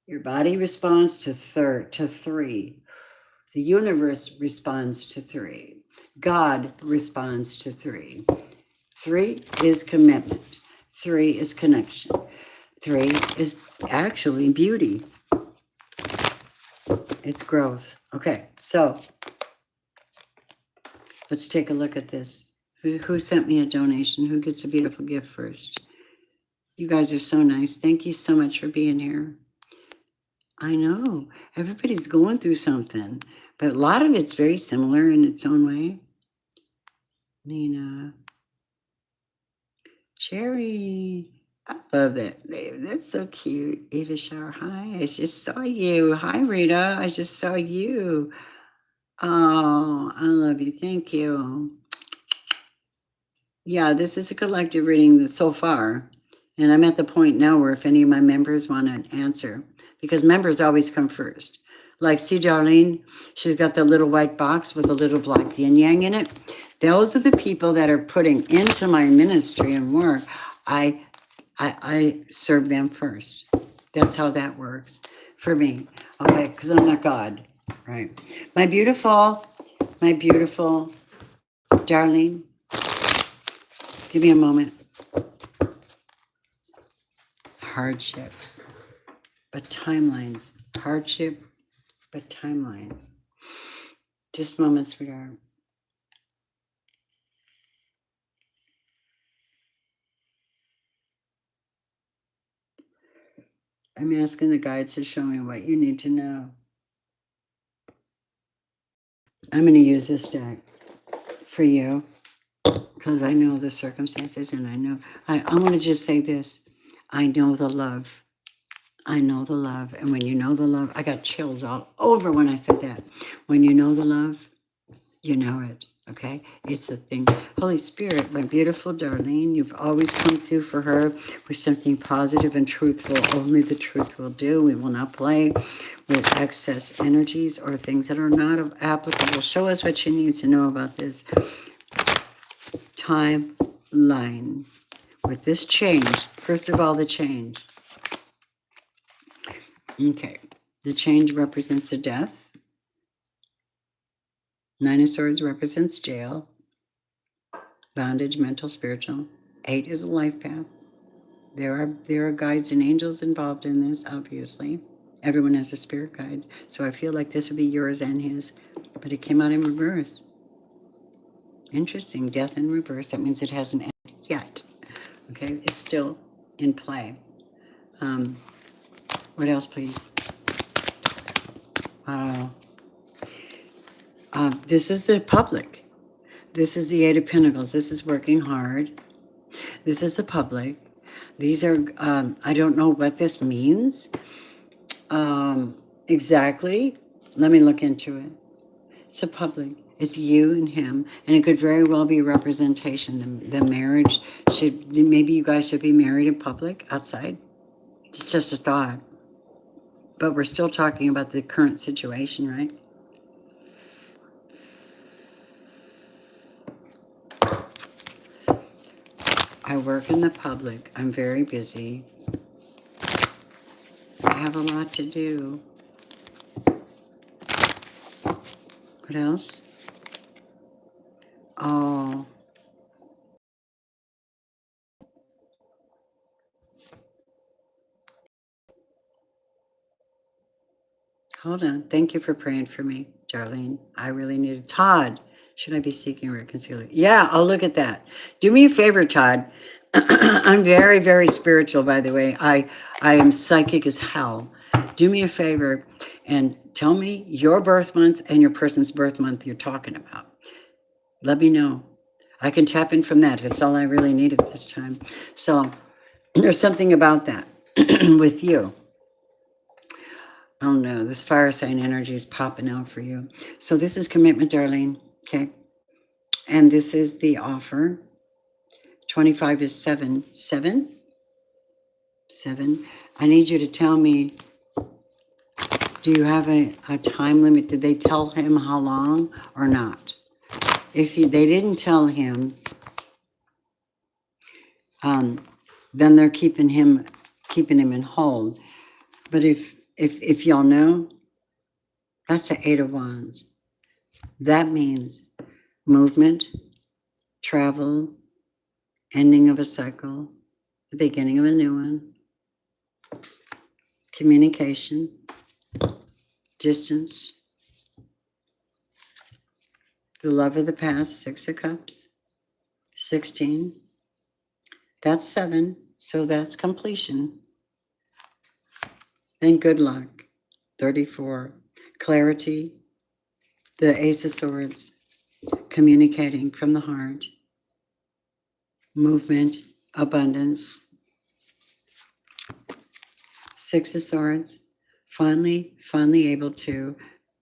Your body responds to 3. The universe responds to 3. God responds to 3. 3 is commitment. 3 is connection. 3 is actually beauty. It's growth. Okay, so let's take a look at this. Who sent me a donation? Who gets a beautiful gift first? You guys are so nice. Thank you so much for being here. I know. Everybody's going through something, but a lot of it's very similar in its own way. Nina. Cherry. I love that name. That's so cute. Eva Shower. Hi. I just saw you. Hi, Rita. I just saw you. Oh, I love you. Thank you. Yeah, this is a collective reading so far. And I'm at the point now where if any of my members want to answer, because members always come first. Like, see Darlene, she's got the little white box with a little black yin yang in it. Those are the people that are putting into my ministry and work. I serve them first. That's how that works for me. Okay, because I'm not God, right? My beautiful Darlene, give me a moment. Hardship, but timelines. Hardship, but timelines. Just moments, sweetheart. I'm asking the guides to show me what you need to know. I'm going to use this deck for you because I know the circumstances and I know. I'm going to just say this. I know the love. I know the love. And when you know the love, I got chills all over when I said that. When you know the love, you know it. Okay? It's a thing. Holy Spirit, my beautiful Darlene, you've always come through for her with something positive and truthful. Only the truth will do. We will not play with excess energies or things that are not applicable. Show us what she needs to know about this timeline. With this change, first of all, the change. Okay. The change represents a death. 9 of Swords represents jail. Bondage, mental, spiritual. 8 is a life path. There are guides and angels involved in this, obviously. Everyone has a spirit guide. So I feel like this would be yours and his. But it came out in reverse. Interesting. Death in reverse. That means it hasn't ended yet. Okay? It's still in play. What else, please? This is the public. This is the 8 of Pentacles. This is working hard. This is the public. These are, I don't know what this means exactly. Let me look into it. It's a public. It's you and him. And it could very well be representation. The marriage should, maybe you guys should be married in public, outside. It's just a thought. But we're still talking about the current situation, right? I work in the public. I'm very busy. I have a lot to do. What else? Oh. Hold on. Thank you for praying for me, Darlene. I really need it. Todd, should I be seeking reconciliation? Yeah, I'll look at that. Do me a favor, Todd. I'm very, very spiritual, by the way. I am psychic as hell. Do me a favor and tell me your birth month and your person's birth month you're talking about. Let me know. I can tap in from that. That's all I really need at this time. So there's something about that with you. Oh no, this fire sign energy is popping out for you. So this is commitment, Darlene. Okay. And this is the offer. 25 is 7. 7? 7. I need you to tell me, do you have a time limit? Did they tell him how long or not? If they didn't tell him, then they're keeping him in hold. But if y'all know, that's the 8 of Wands. That means movement, travel, ending of a cycle, the beginning of a new one. Communication, distance, the love of the past, 6 of Cups, 16. That's 7, so that's completion. Then good luck, 34. Clarity, the Ace of Swords, communicating from the heart, movement, abundance, 6 of Swords, finally able to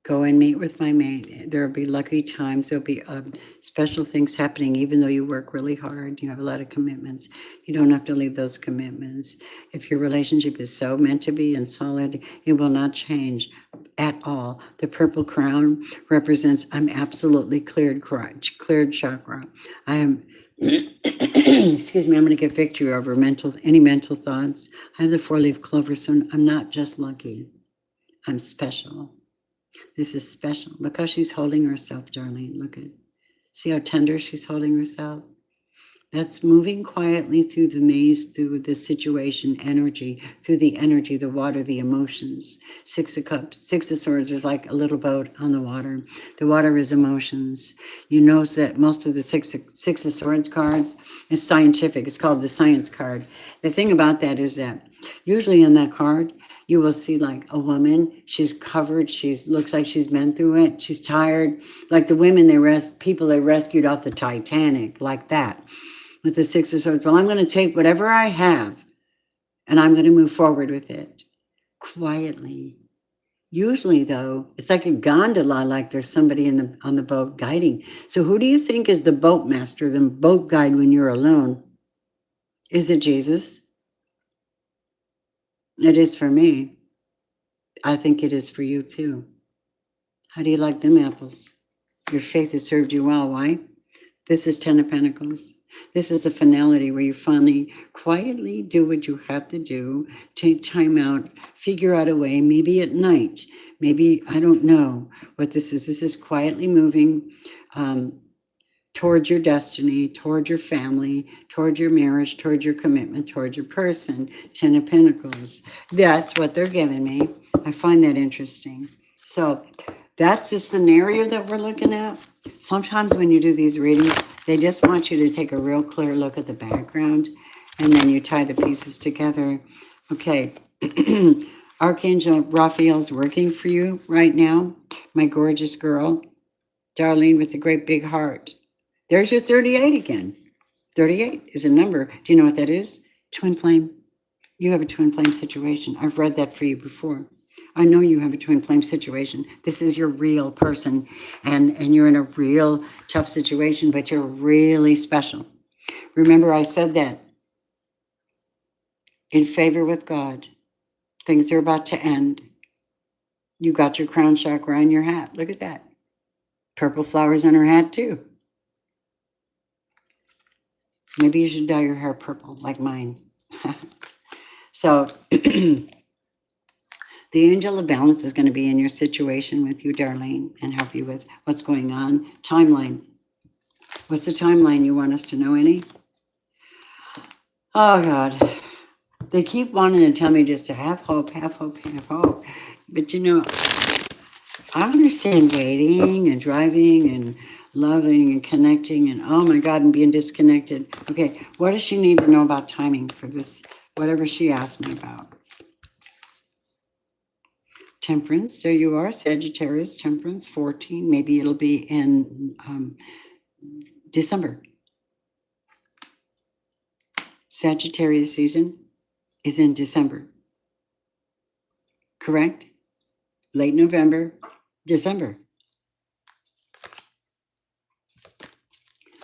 go and meet with my mate. There'll be lucky times. There'll be special things happening, even though you work really hard. You have a lot of commitments. You don't have to leave those commitments. If your relationship is so meant to be and solid, it will not change at all. The purple crown represents I'm absolutely cleared chakra. I am, excuse me, I'm going to get victory over any mental thoughts. I have the 4-leaf clover, so I'm not just lucky. I'm special. This is special. Look how she's holding herself, Darlene. Look at, see how tender she's holding herself? That's moving quietly through the maze, through the situation, energy, through the energy, the water, the emotions. 6 of Cups, 6 of Swords is like a little boat on the water. The water is emotions. You notice that most of the six of Swords cards is scientific. It's called the science card. The thing about that is that usually in that card, you will see like a woman, she's covered, looks like she's been through it, she's tired. Like the women people they rescued off the Titanic, like that. With the 6 of Swords, well, I'm going to take whatever I have and I'm going to move forward with it quietly. Usually, though, it's like a gondola, like there's somebody on the boat guiding. So who do you think is the boat master, the boat guide when you're alone? Is it Jesus? It is for me. I think it is for you, too. How do you like them apples? Your faith has served you well. Why? This is 10 of Pentacles. This is the finality where you finally quietly do what you have to do, take time out, figure out a way, maybe at night, maybe, I don't know what this is. This is quietly moving toward your destiny, toward your family, toward your marriage, toward your commitment, toward your person. 10 of Pentacles. That's what they're giving me. I find that interesting. So that's the scenario that we're looking at. Sometimes when you do these readings, they just want you to take a real clear look at the background, and then you tie the pieces together. Okay. Archangel Raphael's working for you right now. My gorgeous girl, Darlene with the great big heart. There's your 38 again. 38 is a number. Do you know what that is? Twin flame. You have a twin flame situation. I've read that for you before. I know you have a twin flame situation. This is your real person, and you're in a real tough situation, but you're really special. Remember, I said that in favor with God, things are about to end. You got your crown chakra on your hat. Look at that. Purple flowers on her hat, too. Maybe you should dye your hair purple like mine. So the angel of balance is going to be in your situation with you, Darlene, and help you with what's going on. Timeline. What's the timeline you want us to know, any? Oh, God. They keep wanting to tell me just to have hope, have hope, have hope. But, you know, I understand waiting and driving and loving and connecting and, oh, my God, and being disconnected. Okay, what does she need to know about timing for this, whatever she asked me about? Temperance, so you are Sagittarius, Temperance, 14. Maybe it'll be in December. Sagittarius season is in December. Correct? Late November, December.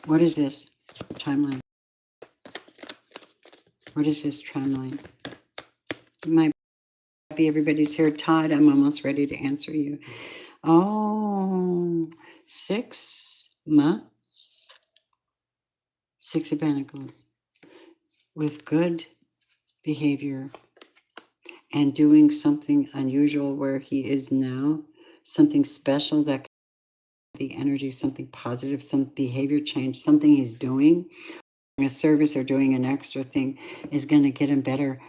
What is this timeline? What is this timeline? My happy everybody's here. Todd, I'm almost ready to answer you. Oh, 6 months. 6 of Pentacles. With good behavior and doing something unusual where he is now, something special that the energy, something positive, some behavior change, something he's doing a service or doing an extra thing is going to get him better,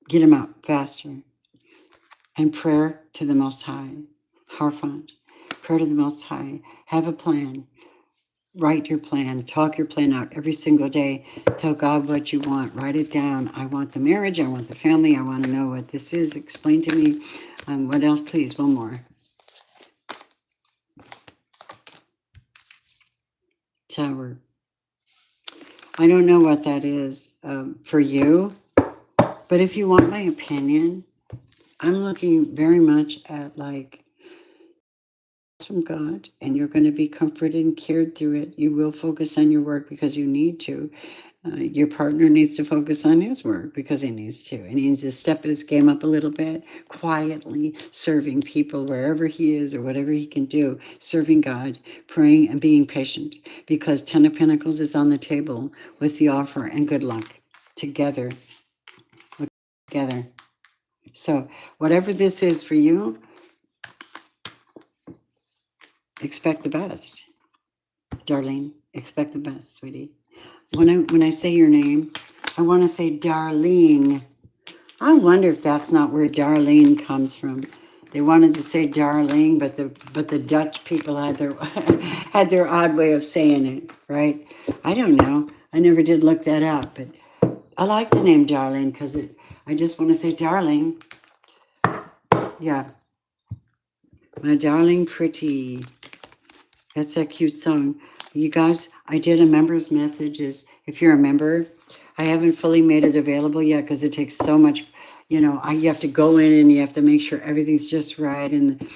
get him out faster. And prayer to the Most High, Harfant, prayer to the Most High. Have a plan. Write your plan. Talk your plan out every single day. Tell God what you want. Write it down. I want the marriage. I want the family. I want to know what this is. Explain to me. What else, please? One more. Tower. I don't know what that is for you, but if you want my opinion, I'm looking very much at like from God, and you're going to be comforted and cared through it. You will focus on your work because you need to. Your partner needs to focus on his work because he needs to. And he needs to step his game up a little bit, quietly serving people wherever he is or whatever he can do, serving God, praying and being patient because 10 of Pentacles is on the table with the offer and good luck together. Together. So whatever this is for you, expect the best. Darlene, expect the best, sweetie. When I say your name, I want to say Darlene. I wonder if that's not where Darlene comes from. They wanted to say Darling, but the Dutch people had their had their odd way of saying it, right? I don't know. I never did look that up, but I like the name Darlene because I just want to say darling. Yeah. My darling pretty. That's that cute song. You guys, I did a member's messages. If you're a member, I haven't fully made it available yet because it takes so much, you know, you have to go in and you have to make sure everything's just right. And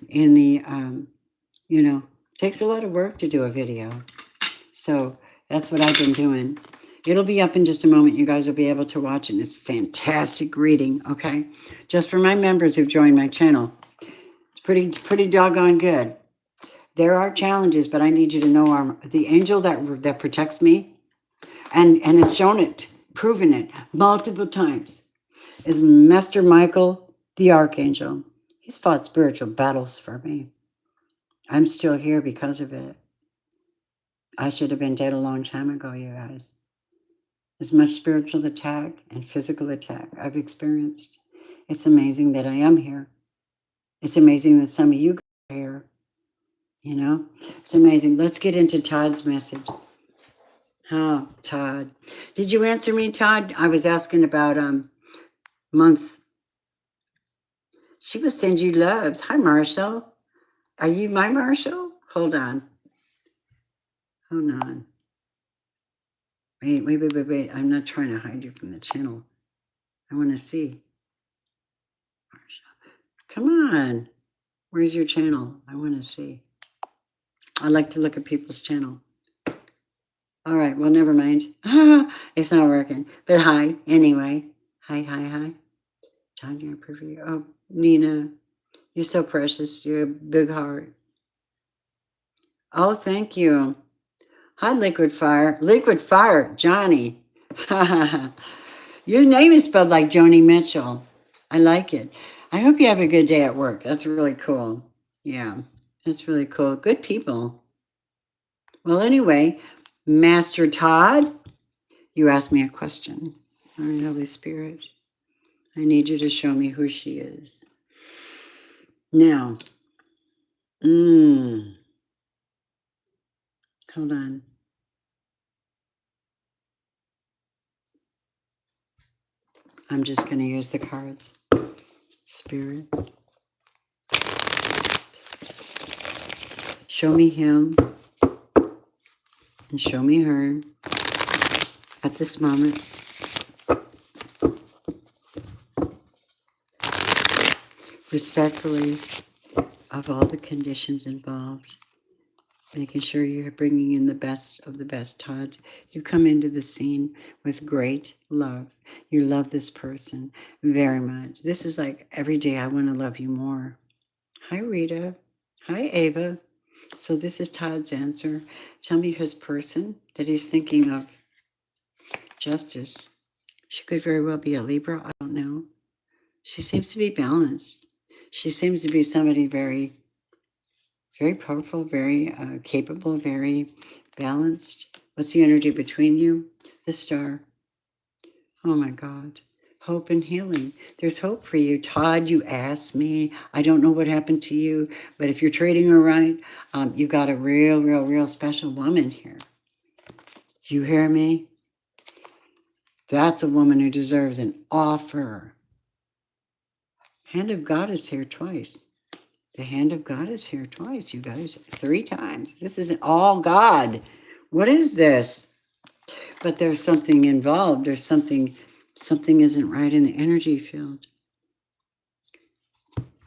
you know, it takes a lot of work to do a video. So that's what I've been doing. It'll be up in just a moment. You guys will be able to watch it. It's fantastic reading, okay? Just for my members who've joined my channel. It's pretty doggone good. There are challenges, but I need you to know the angel that protects me and has shown it, proven it multiple times, is Master Michael, the Archangel. He's fought spiritual battles for me. I'm still here because of it. I should have been dead a long time ago, you guys. As much spiritual attack and physical attack I've experienced. It's amazing that I am here. It's amazing that some of you are here. You know, it's amazing. Let's get into Todd's message. Oh, Todd. Did you answer me, Todd? I was asking about month. She was sending you loves. Hi, Marshall. Are you my Marshall? Hold on. Hold on. Wait. I'm not trying to hide you from the channel. I want to see. Marshall. Come on. Where's your channel? I want to see. I like to look at people's channel. All right, well, never mind. It's not working. But hi, anyway. Hi. John, you're perfect. Oh, Nina, you're so precious. You're a big heart. Oh, thank you. Hi, Liquid Fire. Liquid Fire, Johnny. Your name is spelled like Joni Mitchell. I like it. I hope you have a good day at work. That's really cool. Yeah, that's really cool. Good people. Well, anyway, Master Todd, you asked me a question. All right, Holy Spirit, I need you to show me who she is. Now, hold on. I'm just going to use the cards. Spirit, show me him and show me her at this moment. Respectfully of all the conditions involved. Making sure you're bringing in the best of the best, Todd. You come into the scene with great love. You love this person very much. This is like every day I want to love you more. Hi, Rita. Hi, Ava. So this is Todd's answer. Tell me his person that he's thinking of. Justice. She could very well be a Libra. I don't know. She seems to be balanced. She seems to be somebody very powerful, very capable, very balanced, What's the energy between you? The star. Oh my God. Hope and healing. There's hope for you. Todd, you asked me. I don't know what happened to you, but if you're treating her right, you got a real special woman here. Do you hear me? That's a woman who deserves an offer. Hand of God is here twice. The hand of God is here twice, you guys. 3 times. This isn't all God. What is this? But there's something involved. There's something isn't right in the energy field.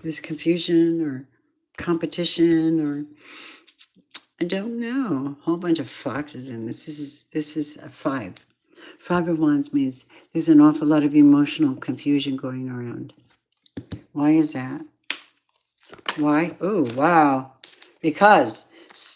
There's confusion or competition or I don't know. A whole bunch of foxes in this. This is a 5. 5 of Wands means there's an awful lot of emotional confusion going around. Why is that? Why? Oh, wow. Because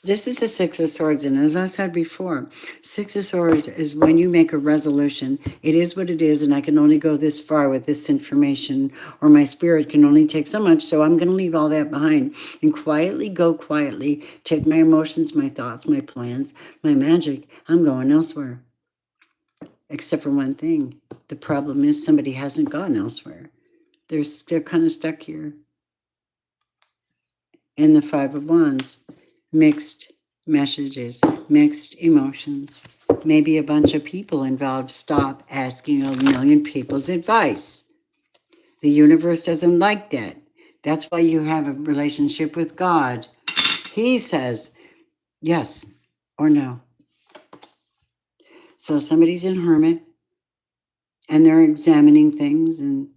this is the 6 of Swords, and as I said before, 6 of Swords is when you make a resolution. It is what it is, and I can only go this far with this information, or my spirit can only take so much, so I'm going to leave all that behind and quietly go quietly, take my emotions, my thoughts, my plans, my magic. I'm going elsewhere. Except for one thing. The problem is somebody hasn't gone elsewhere. They're kind of stuck here. In the 5 of Wands, mixed messages, mixed emotions. Maybe a bunch of people involved. Stop asking a million people's advice. The universe doesn't like that. That's why you have a relationship with God. He says yes or no. So somebody's in hermit and they're examining things and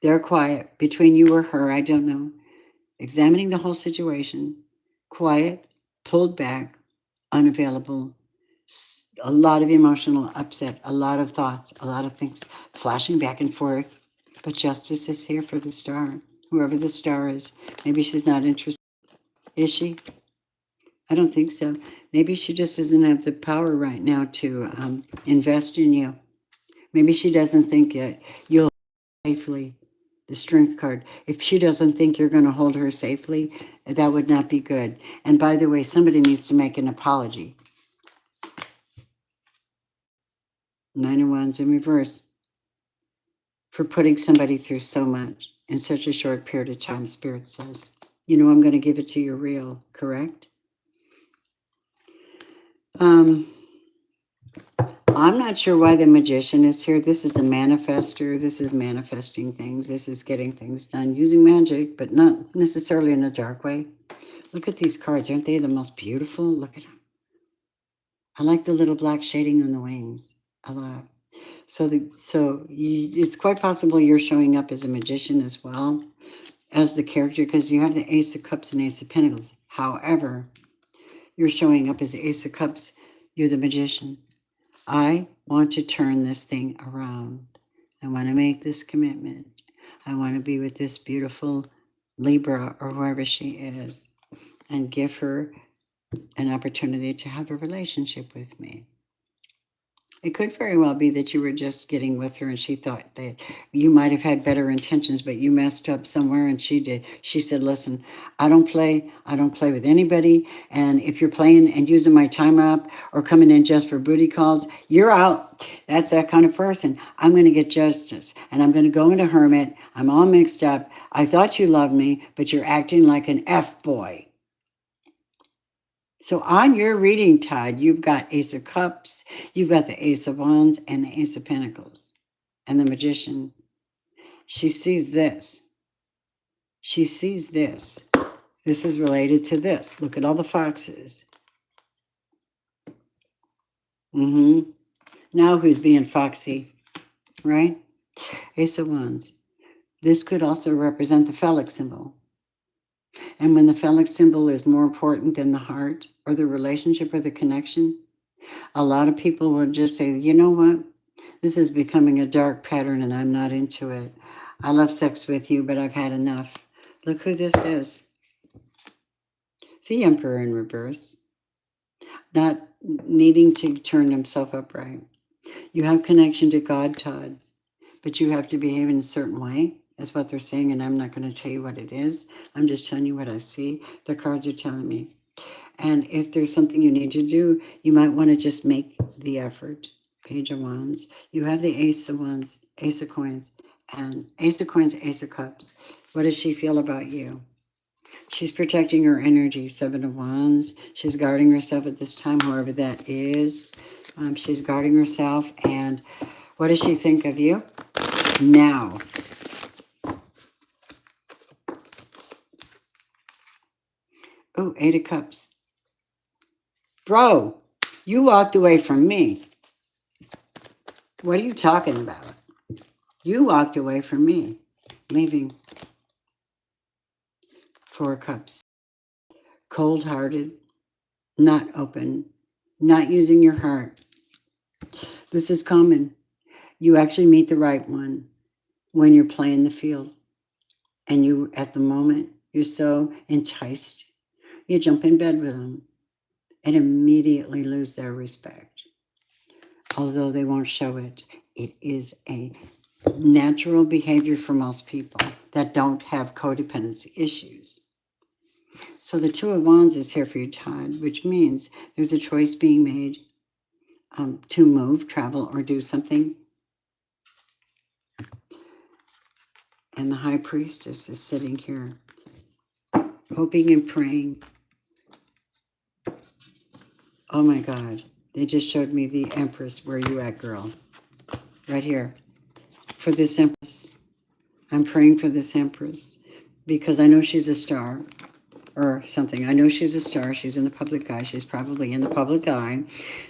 they're quiet between you or her, I don't know. Examining the whole situation, quiet, pulled back, unavailable, a lot of emotional upset, a lot of thoughts, a lot of things flashing back and forth. But justice is here for the star, whoever the star is. Maybe she's not interested. Is she? I don't think so. Maybe she just doesn't have the power right now to invest in you. Maybe she doesn't think that you'll safely. The Strength card. If she doesn't think you're going to hold her safely, that would not be good. And by the way, somebody needs to make an apology. 9 of Wands in reverse. For putting somebody through so much in such a short period of time, Spirit says. You know, I'm going to give it to you real, correct? I'm not sure why the Magician is here. This is the manifester. This is manifesting things. This is getting things done using magic, but not necessarily in a dark way. Look at these cards. Aren't they the most beautiful? Look at them. I like the little black shading on the wings. I love. It's quite possible you're showing up as a magician as well as the character because you have the Ace of Cups and Ace of Pentacles. However, you're showing up as the Ace of Cups. You're the magician. I want to turn this thing around. I want to make this commitment. I want to be with this beautiful Libra or whoever she is and give her an opportunity to have a relationship with me. It could very well be that you were just getting with her and she thought that you might have had better intentions, but you messed up somewhere and she did. She said, listen, I don't play with anybody. And if you're playing and using my time up or coming in just for booty calls, you're out. That's that kind of person. I'm going to get justice and I'm going to go into hermit. I'm all mixed up. I thought you loved me, but you're acting like an F-boy. So on your reading, Todd, you've got Ace of Cups, you've got the Ace of Wands, and the Ace of Pentacles. And the Magician, she sees this. She sees this. This is related to this. Look at all the foxes. Now who's being foxy, right? Ace of Wands. This could also represent the phallic symbol. And when the phallic symbol is more important than the heart or the relationship or the connection, a lot of people will just say, you know what? This is becoming a dark pattern and I'm not into it. I love sex with you, but I've had enough. Look who this is. The Emperor in reverse. Not needing to turn himself upright. You have connection to God, Todd, but you have to behave in a certain way. That's what they're saying, and I'm not going to tell you what it is. I'm just telling you what I see. The cards are telling me. And if there's something you need to do, you might want to just make the effort. Page of Wands. You have the Ace of Wands, Ace of Coins, and Ace of Coins, Ace of Cups. What does she feel about you? She's protecting her energy. Seven of Wands. She's guarding herself at this time, whoever that is. She's guarding herself. And what does she think of you? Now. Oh, Eight of Cups. Bro, you walked away from me. What are you talking about? You walked away from me, leaving. Four of Cups. Cold-hearted, not open, not using your heart. This is common. You actually meet the right one when you're playing the field. And you, at the moment, you're so enticed. You jump in bed with them and immediately lose their respect. Although they won't show it, it is a natural behavior for most people that don't have codependency issues. So the Two of Wands is here for you, Todd, which means there's a choice being made to move, travel, or do something. And the High Priestess is sitting here, hoping and praying. Oh my God, they just showed me the Empress. Where are you at, girl? Right here. For this Empress. I'm praying for this Empress because I know she's a star or something. I know she's a star. She's in the public eye. She's probably in the public eye.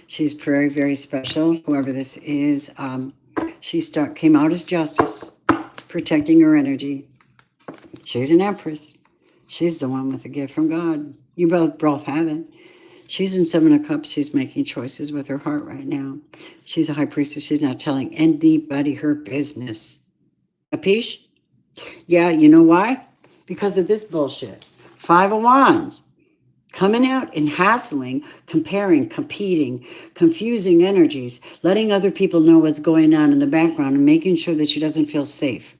She's very, very special. Whoever this is, she came out as justice, protecting her energy. She's an Empress. She's the one with the gift from God. You both have it. She's in Seven of Cups. She's making choices with her heart right now. She's a High Priestess. She's not telling anybody her business. Capiche? Yeah, you know why? Because of this bullshit. Five of Wands. Coming out and hassling, comparing, competing, confusing energies, letting other people know what's going on in the background and making sure that she doesn't feel safe.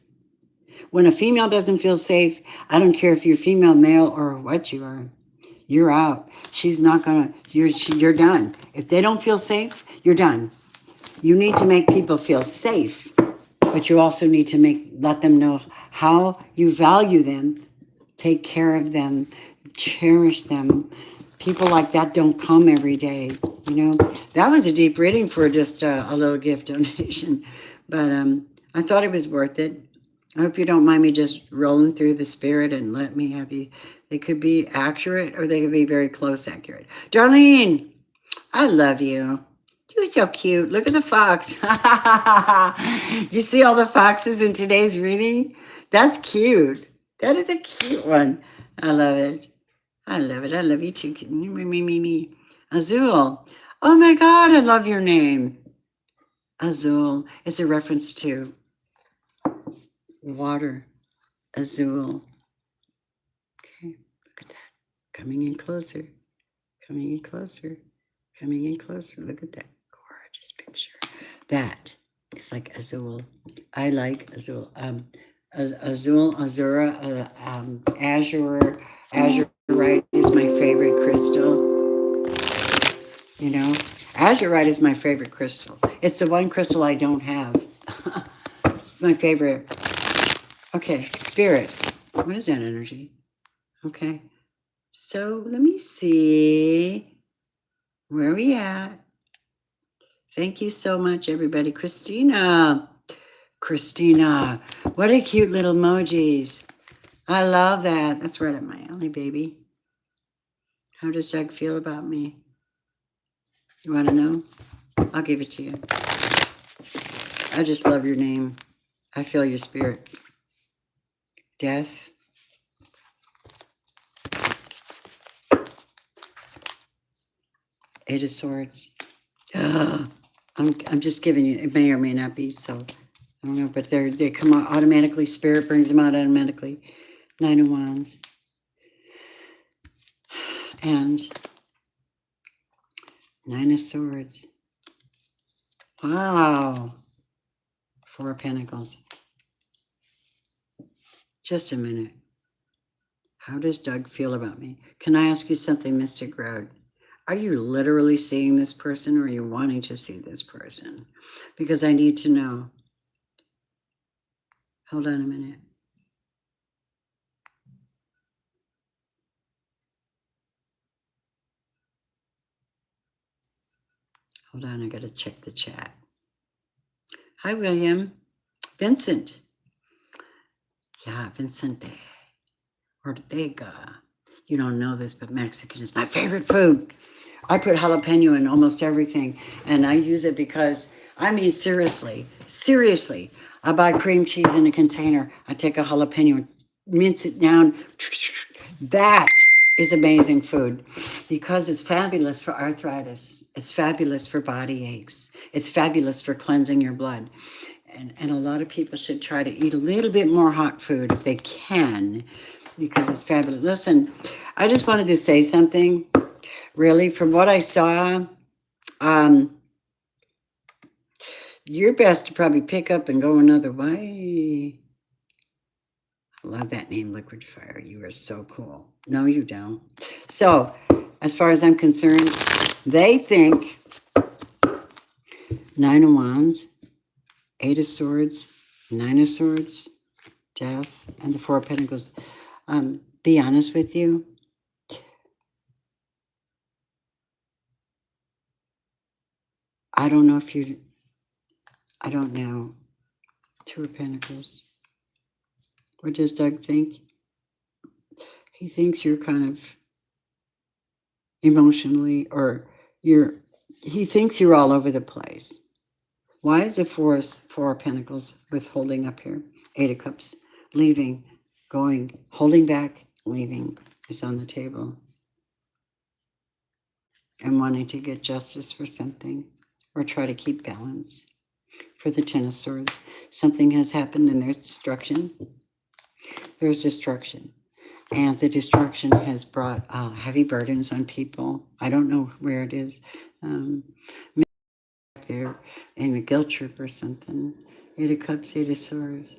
When a female doesn't feel safe, I don't care if you're female, male, or what you are, you're out. She's not gonna, you're done. If they don't feel safe, you're done. You need to make people feel safe, but you also need to let them know how you value them, take care of them, cherish them. People like that don't come every day, you know. That was a deep reading for just a little gift donation, but I thought it was worth it. I hope you don't mind me just rolling through the spirit and let me have you. They could be accurate or they could be very close accurate. Darlene, I love you. You're so cute. Look at the fox. Do you see all the foxes in today's reading? That's cute. That is a cute one. I love it. I love it. I love you too. Me. Azul. Oh my God, I love your name. Azul. It's a reference to water. Azul. Okay, look at that. Coming in closer. Coming in closer. Coming in closer. Look at that gorgeous picture. That is like Azul. I like Azul. Azul, Azura, Azurite is my favorite crystal. You know, Azurite is my favorite crystal. It's the one crystal I don't have. It's my favorite. Okay, spirit. What is that energy? Okay, so let me see. Where are we at? Thank you so much, everybody. Christina, what a cute little emojis. I love that. That's right up my alley, baby. How does Doug feel about me? You want to know? I'll give it to you. I just love your name. I feel your spirit. Death. Eight of Swords. I'm just giving you, it may or may not be, so I don't know, but they come out automatically. Spirit brings them out automatically. Nine of Wands. And Nine of Swords. Wow. Four of Pentacles. Just a minute. How does Doug feel about me? Can I ask you something, Mr. Groud? Are you literally seeing this person, or are you wanting to see this person? Because I need to know. Hold on a minute. Hold on, I gotta check the chat. Hi, William. Vincent. Yeah, Vincente. Ortega. You don't know this, but Mexican is my favorite food. I put jalapeno in almost everything, and I use it because, I mean, seriously, I buy cream cheese in a container. I take a jalapeno, mince it down. That is amazing food because it's fabulous for arthritis. It's fabulous for body aches. It's fabulous for cleansing your blood. And a lot of people should try to eat a little bit more hot food if they can, because it's fabulous. Listen, I just wanted to say something. Really, from what I saw, you're best to probably pick up and go another way. I love that name, Liquid Fire. You are so cool. No, you don't. So, as far as I'm concerned, they think Nine of Wands, Eight of Swords, Nine of Swords, Death, and the Four of Pentacles. Be honest with you. I don't know. Two of Pentacles. What does Doug think? He thinks you're kind of emotionally, or he thinks you're all over the place. Why is the Four of Pentacles withholding up here? Eight of Cups, leaving, going, holding back, leaving is on the table. And wanting to get justice for something, or try to keep balance. For the Ten of Swords, something has happened and there's destruction. There's destruction. And the destruction has brought heavy burdens on people. I don't know where it is. Maybe there in a guilt trip or something. Eight of Cups, Eight of Swords.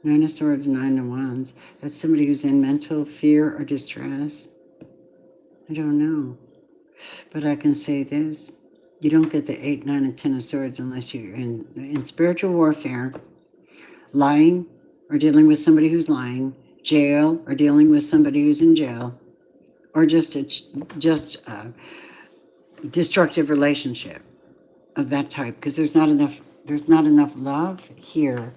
Nine of Swords, Nine of Wands. That's somebody who's in mental fear or distress. I don't know. But I can say this. You don't get the 8, 9, and 10 of Swords unless you're in spiritual warfare, lying or dealing with somebody who's lying, jail or dealing with somebody who's in jail, or just a destructive relationship of that type, because there's not enough love here.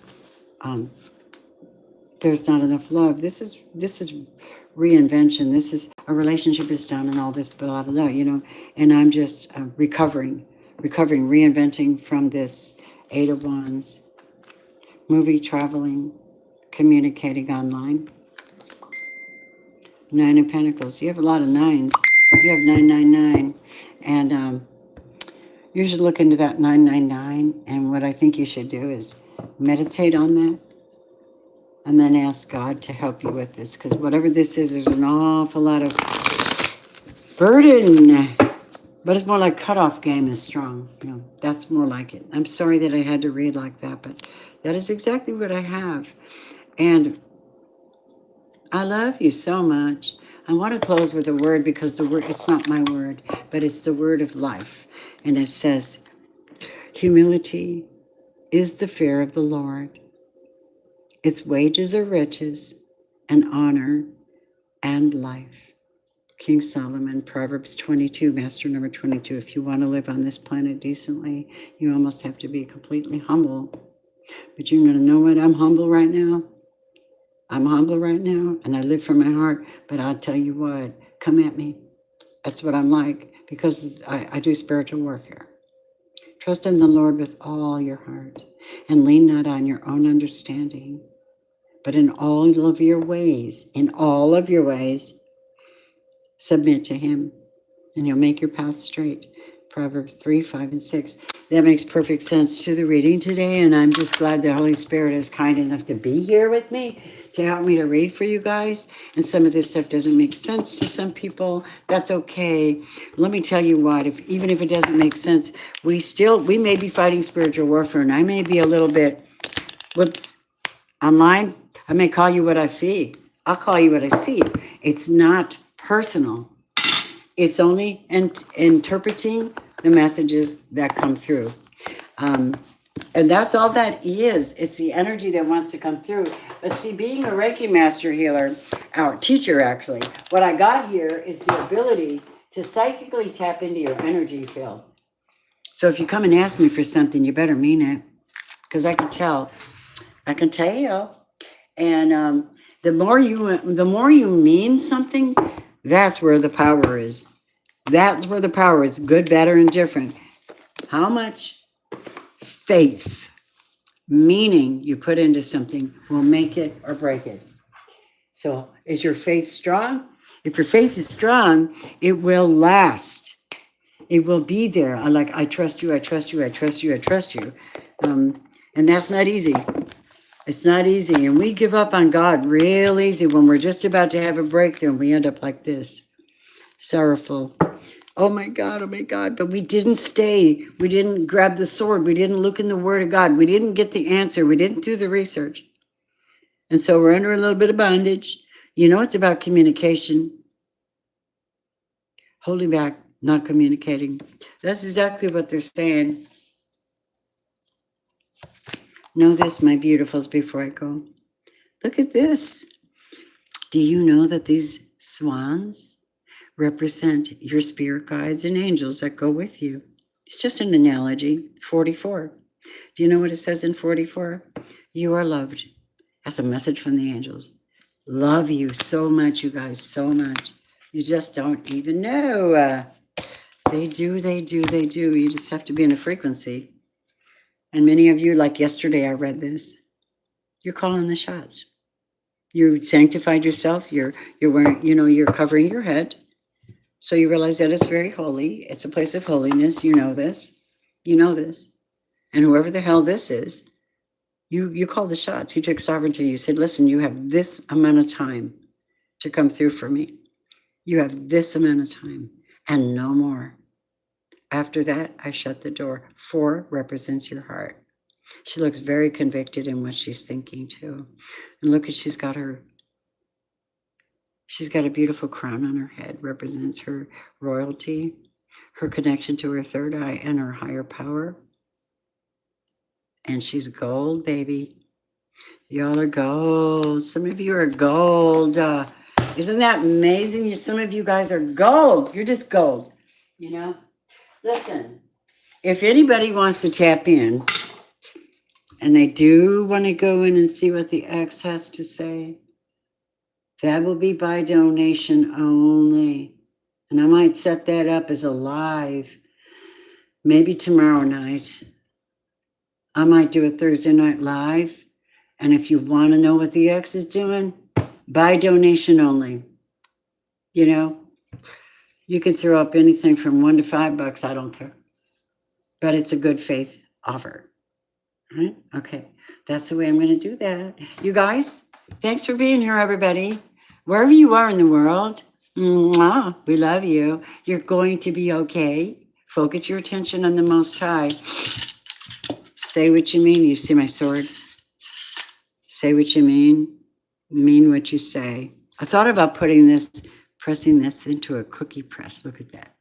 There's not enough love. This is reinvention. This is a relationship is done and all this blah blah blah, and I'm just recovering, reinventing from this Eight of Wands. Movie, traveling, communicating online. Nine of Pentacles. You have a lot of nines. You have 999. And you should look into that 999. And what I think you should do is meditate on that. And then ask God to help you with this. Because whatever this is, there's an awful lot of burden. But it's more like cutoff game is strong. That's more like it. I'm sorry that I had to read like that. But that is exactly what I have. And I love you so much. I want to close with a word, because the word, it's not my word, but it's the word of life. And it says, humility is the fear of the Lord. Its wages are riches and honor and life. King Solomon, Proverbs 22, master number 22. If you want to live on this planet decently, you almost have to be completely humble. But you're going to know what? I'm humble right now. I'm humble right now, and I live from my heart. But I'll tell you what, come at me. That's what I'm like, because I do spiritual warfare. Trust in the Lord with all your heart, and lean not on your own understanding, but in all of your ways, submit to him, and he'll make your path straight. Proverbs 3, 5, and 6. That makes perfect sense to the reading today, and I'm just glad the Holy Spirit is kind enough to be here with me to help me to read for you guys. And some of this stuff doesn't make sense to some people. That's okay. Let me tell you what, even if it doesn't make sense, we may be fighting spiritual warfare, and I may be a little bit, online. I may call you what I see. I'll call you what I see. It's not personal. It's only interpreting the messages that come through. And that's all that is. It's the energy that wants to come through. But see, being a Reiki master healer, our teacher actually, what I got here is the ability to psychically tap into your energy field. So if you come and ask me for something, you better mean it. Because I can tell. I can tell. And the more you mean something, that's where the power is. That's where the power is. Good, better, and different. How much faith, meaning you put into something, will make it or break it. So is your faith strong? If your faith is strong, it will last. It will be there. I trust you, I trust you, I trust you, I trust you. And that's not easy. It's not easy. And we give up on God real easy when we're just about to have a breakthrough and we end up like this. Sorrowful. Oh my God. But we didn't stay. We didn't grab the sword. We didn't look in the Word of God. We didn't get the answer. We didn't do the research. And so we're under a little bit of bondage. You know, it's about communication. Holding back, not communicating. That's exactly what they're saying. Know this, my beautifuls, before I go. Look at this. Do you know that these swans represent your spirit guides and angels that go with you? It's just an analogy. 44. Do you know what it says in 44? You are loved. That's a message from the angels. Love you so much, you guys, so much. You just don't even know. They do. You just have to be in a frequency. And many of you, like yesterday, I read this. You're calling the shots. You sanctified yourself. You're wearing, you're covering your head. So you realize that it's very holy. It's a place of holiness. You know this. And whoever the hell this is, you called the shots. You took sovereignty. You said, listen, you have this amount of time to come through for me. You have this amount of time and no more. After that, I shut the door. 4 represents your heart. She looks very convicted in what she's thinking too. And look, she's got a beautiful crown on her head, represents her royalty, her connection to her third eye and her higher power. And she's gold, baby. Y'all are gold. Some of you are gold. Isn't that amazing? Some of you guys are gold. You're just gold, Listen, if anybody wants to tap in, and they do want to go in and see what the X has to say, that will be by donation only. And I might set that up as a live, maybe tomorrow night. I might do a Thursday night live. And if you want to know what the X is doing, by donation only. You can throw up anything from $1 to $5. I don't care. But it's a good faith offer. Right? Okay. That's the way I'm going to do that. You guys, thanks for being here, everybody. Wherever you are in the world, mwah, we love you. You're going to be okay. Focus your attention on the Most High. Say what you mean. You see my sword? Say what you mean what you say. I thought about pressing this into a cookie press. Look at that.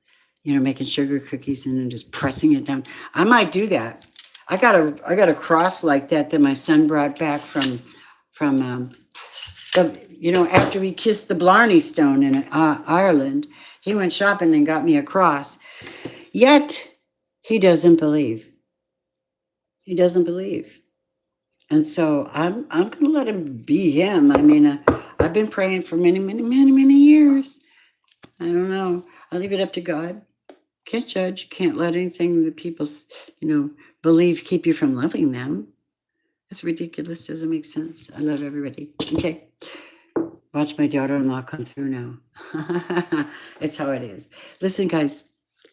Making sugar cookies and then just pressing it down. I might do that. I got a cross like that my son brought back from after he kissed the Blarney Stone in Ireland. He went shopping and got me a cross. Yet he doesn't believe. He doesn't believe. And so I'm going to let him be him. I mean, I've been praying for many, many, many, many years. I don't know. I'll leave it up to God. Can't judge. Can't let anything that people, believe keep you from loving them. That's ridiculous. Doesn't make sense. I love everybody. Okay. Watch my daughter-in-law come through now. It's how it is. Listen, guys,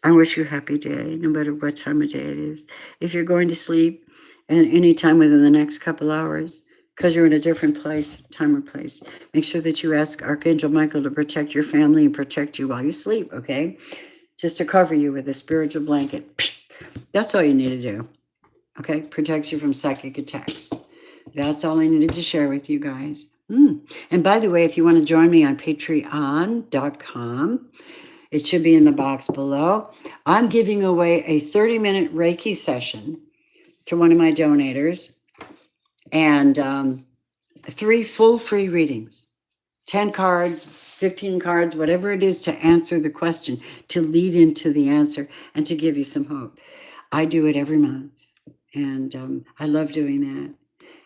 I wish you a happy day, no matter what time of day it is. If you're going to sleep, and any time within the next couple hours, because you're in a different place, time or place, make sure that you ask Archangel Michael to protect your family and protect you while you sleep, okay? Just to cover you with a spiritual blanket. That's all you need to do, okay? Protects you from psychic attacks. That's all I needed to share with you guys. And by the way, if you want to join me on patreon.com, it should be in the box below. I'm giving away a 30-minute Reiki session to one of my donators and 3 full free readings, 10 cards, 15 cards, whatever it is to answer the question, to lead into the answer, and to give you some hope. I do it every month, and I love doing that.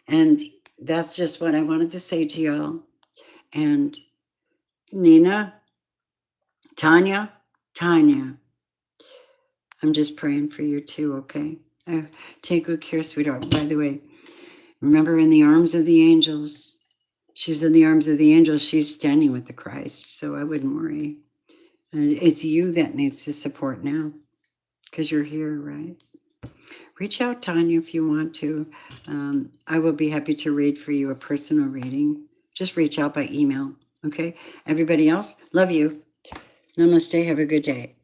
And that's just what I wanted to say to y'all. And Nina, Tanya, I'm just praying for you too, okay? Take good care, sweetheart. By the way, remember, in the arms of the angels. She's in the arms of the angels. She's standing with the Christ, so I wouldn't worry. And it's you that needs the support now, because you're here, right? Reach out, Tanya, if you want to. I will be happy to read for you a personal reading. Just reach out by email, okay? Everybody else, love you. Namaste. Have a good day.